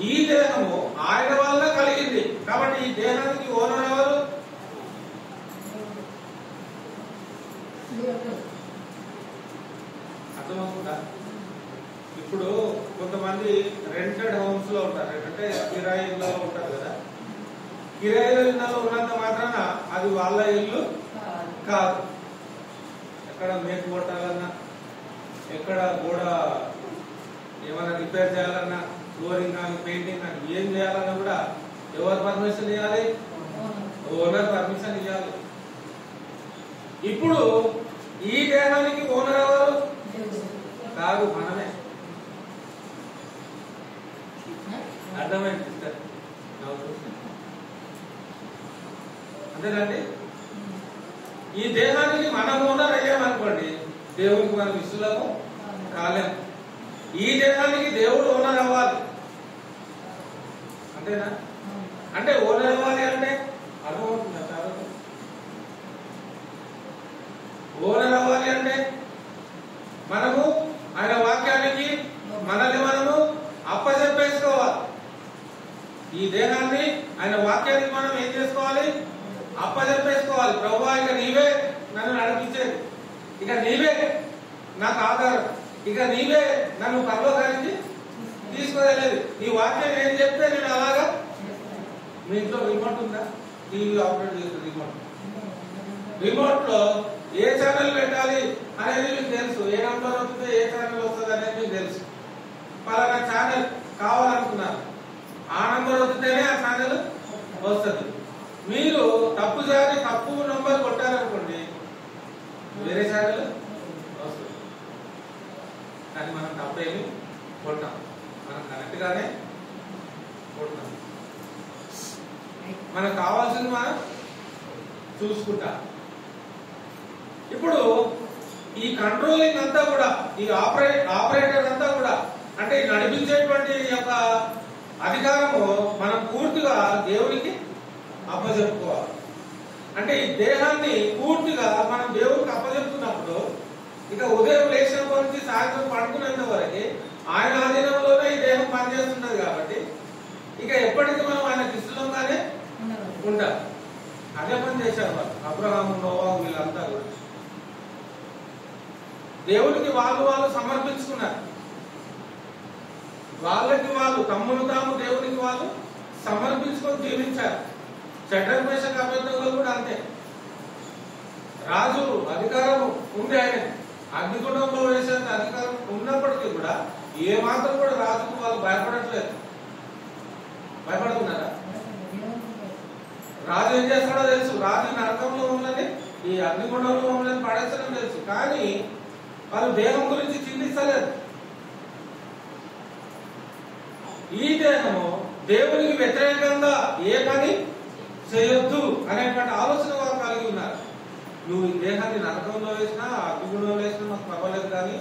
ఈ దేహము ఆయన వల్ల కలిగింది కాబట్టి ఈ దేహానికి ఓనర్ ఎవరు? అర్థమవుతుందా? ఇప్పుడు కొంతమంది రెంటెడ్ హోమ్స్ లో ఉంటారు, అంటే కిరాయి ఇళ్లలో ఉంటారు కదా. కిరాయి ఇళ్లలో ఉన్నంత మాత్రాన అది వాళ్ళ ఇల్లు కాదు. ఎక్కడ మేకు కొట్టాలన్నా, ఎక్కడ గోడ ఏమైనా రిపేర్ చేయాలన్నా, ఫ్లోరింగ్ కానీ పెయింటింగ్ కానీ ఏం చేయాలన్నా కూడా ఎవరు పర్మిషన్ ఇవ్వాలి? ఓనర్ పర్మిషన్ ఇవ్వాలి. ఇప్పుడు ఈ దేహానికి ఓనర్ ఎవరు? కాదు, మనమే. అర్థమైంది సిస్టర్? అంతేనండి. ఈ దేహానికి మనం ఓనర్ అయ్యామనుకోండి, దేవునికి మనం ఇష్టము కాలేము. ఈ దేహానికి దేవుడు ఓనర్ అవ్వాలి. అంతేనా? అంటే ఓనర్ అవ్వాలి అంటే అర్థమవుతుందా? చాలా ఓనర్ అవ్వాలి అంటే మనము ఆయన వాక్యానికి మనల్ని మనము అప్పచెప్పేసుకోవాలి. ఈ దేహాన్ని ఆయన వాక్యానికి మనం ఏం చేసుకోవాలి? అప్పచెప్పేసుకోవాలి. ప్రభువా, ఇక నీవే నన్ను నడిపించేది, ఇక నీవే నాకు ఆధారం, ఇక నీవే నన్ను పరలోకానికి తీసుకోలేదు. నీ వాక్యం ఏం చెప్తే నేను అలాగా. మీ ఇంట్లో రిమోట్ ఉందా? టీవీ ఆపరేట్ చేసే రిమోట్. రిమోట్ లో ఏ ఛానల్ పెట్టాలి అనేది మీకు తెలుసు. ఏ నంబర్ వస్తే ఏ ఛానల్ వస్తుంది అనేది మీకు తెలుసు. పలానా ఛానల్ కావాలనుకున్నారు, ఆ నంబర్ వస్తేనే ఆ ఛానల్ వస్తుంది. మీరు తప్పు చేయాలి, తప్పు నంబర్ కొట్టారనుకోండి, వేరే ఛానల్ వస్తుంది. కానీ మనం తప్పేమి కొట్టాం, మనం కరెక్ట్ గానే కొట్టాం. మనకు కావాల్సింది మనం చూసుకుంటా. ఇప్పుడు ఈ కంట్రోలింగ్ అంతా కూడా, ఈ ఆపరేటర్ అంతా కూడా, అంటే ఈ నడిపించేటువంటి యొక్క అధికారము మనం పూర్తిగా దేవునికి అప్పచెప్పుకోవాలి. అంటే ఈ దేహాన్ని పూర్తిగా మనం దేవునికి అప్పచెప్పుకున్నప్పుడు ఇక ఉదయం లేచినప్పటి నుంచి సాయంత్రం పడుకునేంత వరకు ఆయన ఆధీనంలోనే ఈ దేహం పనిచేస్తున్నది. కాబట్టి ఇక ఎప్పటికీ మనం ఆయనకి ఇష్టంగానే ఉంటాం. అదే పని చేశారు వాళ్ళు, అబ్రహాము, నోవా, వీళ్ళంతా కూడా దేవుడికి వాళ్ళు సమర్పించుకున్నారు. వాళ్ళకి వాళ్ళు తమ్మును తాము దేవునికి వాళ్ళు సమర్పించుకొని జీవించారు. షడ్రక్ మేషక్ అబేద్నెగోలు కూడా అంతే. రాజు అధికారం ఉంది, ఆయన అగ్నిగుండంలో వేసేంత అధికారం ఉన్నప్పటికీ కూడా ఏ మాత్రం కూడా రాజుకు వాళ్ళు భయపడట్లేదు. భయపడుతున్నారా? రాజు ఏం చేస్తాడో తెలుసు. రాజు నరకంలో ఉన్నది, ఈ అగ్నిగుండంలో ఉన్నది పడేసడం తెలుసు. కానీ వాళ్ళు దేహం గురించి చింతిస్తలేదు. ఈ దేహము దేవునికి వ్యతిరేకంగా ఏ పని చేయొద్దు అనేటువంటి ఆలోచన వారు కలిగి ఉన్నారు. నువ్వు ఈ దేహాన్ని నరకంలో వేసినా, అగ్నిగుండంలో వేసినా మాకు పర్వాలేదు, కానీ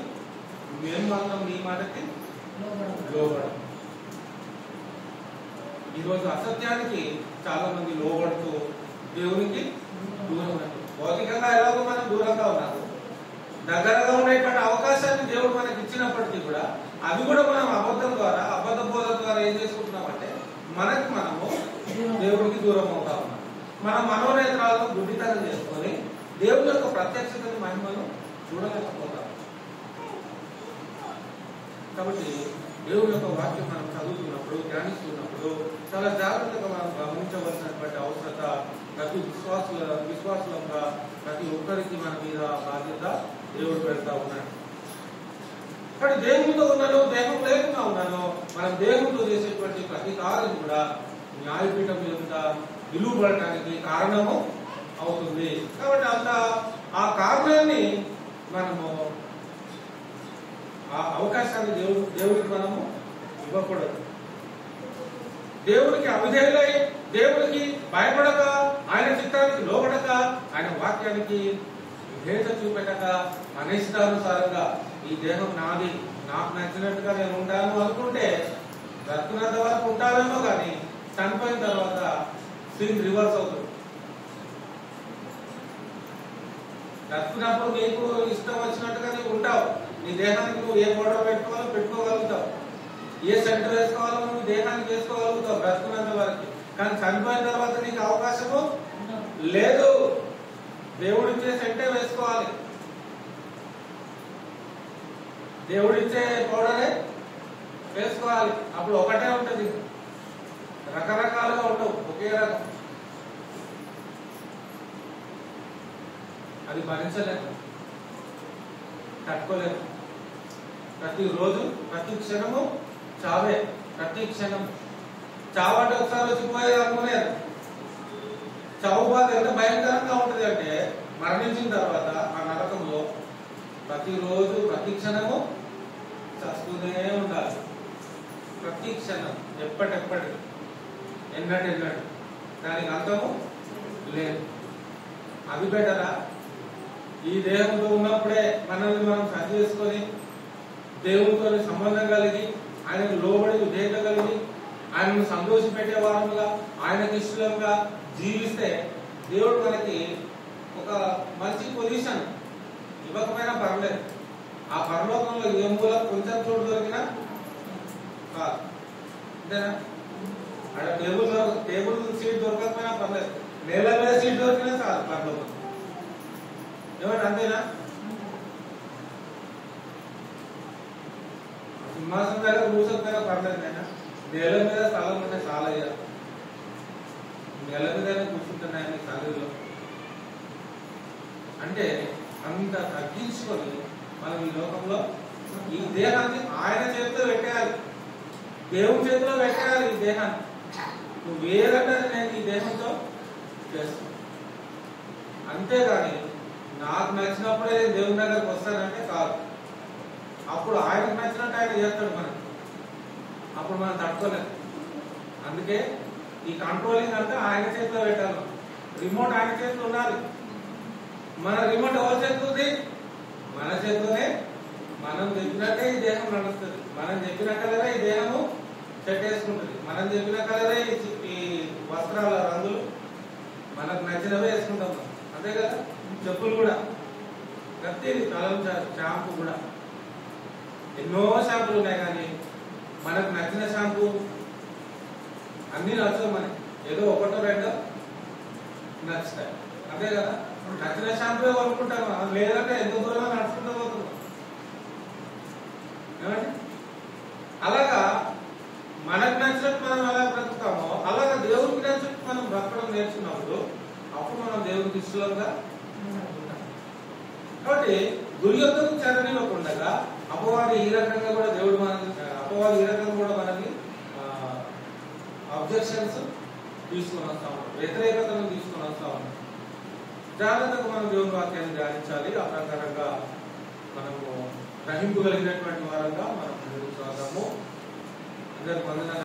మేము మాత్రం నీ మాటకి లోబడం. ఈరోజు అసత్యానికి చాలా మంది లోబడుతూ దేవునికి దూరం. భౌతికంగా ఎలాగో మనం దూరంగా ఉన్నారు, దగ్గరగా ఉండేటువంటి అవకాశాన్ని దేవుడు మనకి ఇచ్చినప్పటికీ కూడా అవి కూడా మనం అబద్ధం ద్వారా, అబద్ధ బోధ ద్వారా ఏం చేసుకుంటున్నామంటే మనము దేవుడికి దూరం అవుతా ఉన్నాం. మన మనోనేత్రాలను గుడ్డితనం చేసుకొని దేవుడి యొక్క ప్రత్యక్షతని మహిమను చూడలేకపోతాం. కాబట్టి దేవుడి యొక్క వాక్యం మనం చదువుతున్నప్పుడు, ధ్యానిస్తున్నప్పుడు చాలా జాగ్రత్తగా మనం గమనించవలసినటువంటి అవసరత ప్రతి విశ్వాసులంగా ప్రతి ఒక్కరికి మన మీద బాధ్యత దేవుడు పెడతా ఉన్నాడు. కానీ దేవునితో ఉన్నాను, దేహం లేకుండా ఉన్నాను, మనం దేవునితో చేసేటువంటి ప్రతి కార్యం కూడా న్యాయపీఠం మీద నిలువబడటానికి కారణము అవుతుంది. కాబట్టి అంత ఆ కారణాన్ని మనము, ఆ అవకాశాన్ని దేవుడికి మనము ఇవ్వకూడదు. దేవుడికి అవిధేయులై, దేవుడికి భయపడక, ఆయన చిత్తానికి లోబడక, ఆయన వాక్యానికి విధేయత చూపెట్టక, మన ఇష్టానుసారంగా ఈ దేహం నాది, నాకు నచ్చినట్టుగా నేను ఉంటాను అనుకుంటే బ్రతుకున్నంత వరకు ఉంటానేమో, కానీ చనిపోయిన తర్వాత సీన్ రివర్స్ అవుతుంది. బ్రతుకున్నప్పుడు నీకు ఇష్టం వచ్చినట్టుగా నీకు ఉంటావు. నీ దేహానికి నువ్వు ఏ గొడవ పెట్టుకోవాలో పెట్టుకోగలుగుతావు, ఏ సెంటర్ వేసుకోవాలో నువ్వు దేహానికి వేసుకోగలుగుతావు బ్రతుకున్నంత వరకు. కానీ చనిపోయిన తర్వాత నీకు అవకాశము లేదు. దేవుడిచ్చే సెంటర్ వేసుకోవాలి, దేవుడిచ్చే పౌడరే వేసుకోవాలి. అప్పుడు ఒకటే ఉంటుంది, రకరకాలుగా ఉండవు, ఒకే రకం. అది భరించలేము, తట్టుకోలేము. ప్రతిరోజు ప్రతి క్షణము చావే. ప్రతి క్షణం చావంటే ఒకసారి వచ్చిపోయేది అనుకునేది. చావు బాధ ఎంత భయంకరంగా ఉంటుంది అంటే మరణించిన తర్వాత ఆ నరకంలో ప్రతిరోజు ప్రతి క్షణము చస్తూనే ఉండాలి. ప్రతి క్షణం, ఎప్పటి ఎన్నటి దానికి అంతము లేదు. అది బెటరా? ఈ దేహంతో ఉన్నప్పుడే మనల్ని మనం సరి చేసుకొని దేవునితో సంబంధం కలిగి, ఆయనకు లోబడి విధేయత కలిగి, ఆయనను సంతోషి పెట్టే వారంగా, ఆయనకి ఇష్టంగా జీవిస్తే దేవుడు మనకి ఒక మంచి పొజిషన్ ఇవ్వకపోయినా పర్లేదు. ఆ పరలోకంలో ఏ మూల కొంచెం చోటు దొరికినా కాదు, అంతేనా? అక్కడ టేబుల్ సీట్ దొరకకపోయినా పర్లేదు, నేల మీద సీట్ దొరికినా చాలు పరలోకం. ఏమంటే అంతేనా? సింహాసనం దగ్గర కూర్చోకపోయినా పర్లేదు, నేను నేల మీద స్థలం ఉంటే చాలా నేల మీదనే కూర్చుంటున్నాయని తల్లిలో. అంటే అంత తగ్గించుకొని మనం ఈ లోకంలో ఈ దేహాన్ని ఆయన చేతిలో పెట్టేయాలి, దేవుని చేతిలో పెట్టేయాలి. ఈ దేహాన్ని నువ్వు వేరంటే నేను ఈ దేహంతో చేస్తాను, అంతేగాని నాకు నచ్చినప్పుడే నేను దేవుని దగ్గరకు వస్తానంటే కాదు. అప్పుడు ఆయనకు నచ్చినట్టు ఆయన చేస్తాడు మనకి, అప్పుడు మనం తట్టుకోలేదు. అందుకే ఈ కంట్రోలింగ్ అంతా ఆయన చేతిలో పెట్టాలి. రిమోట్ ఆయన చేతిలో ఉండాలి. మన రిమోట్ ఎవరి చేతిలో ఉంది? మన చేతిలోనే. మనం చెప్పినట్టే ఈ దేహం నడుస్తుంది. మనం చెప్పిన కలరే ఈ దేహము సెట్ వేసుకుంటుంది. మనం చెప్పిన కలరే ఈ వస్త్రాల రంగులు మనకు నచ్చినవే వేసుకుంటాం. అంతే కదా. చెప్పులు కూడా ప్రతిది, తలం షాంపూ కూడా ఎన్నో షాంపులు ఉన్నాయి, కానీ మనకు నచ్చిన షాంపూ అన్ని నచ్చవు. మనకి ఏదో ఒకటో రెండో నచ్చుతాయి. అంతే కదా. నచ్చిన షాంపూ కొనుక్కుంటాము, లేదంటే ఎంత దూరం నడుచుకుంటూ పోతున్నాం. ఏమండి? అలాగా మనకు నచ్చినట్టు మనం ఎలా బ్రతుకుతామో అలాగా దేవుడికి నచ్చినట్టు మనం బ్రతకడం నేర్చుకున్నప్పుడు అప్పుడు మనం దేవుడికి ఇష్టంగా ఉంటాం. కాబట్టి దుర్యోధన చరణిలో ఉండగా అపవాది ఈ రకంగా కూడా దేవుడు మనకి అబ్జెక్షన్స్ తీసుకొని వస్తా ఉంటాం, వ్యతిరేకతను తీసుకొని వస్తా ఉంటాం. జాగ్రత్తగా మనం దేవుని వాక్యాన్ని ధ్యానించాలి. ఆ ప్రకారంగా మనము గ్రహింపు కలిగినటువంటి వారంగా మనం ముందుకు సాగాము. అందరికి వందనాలు.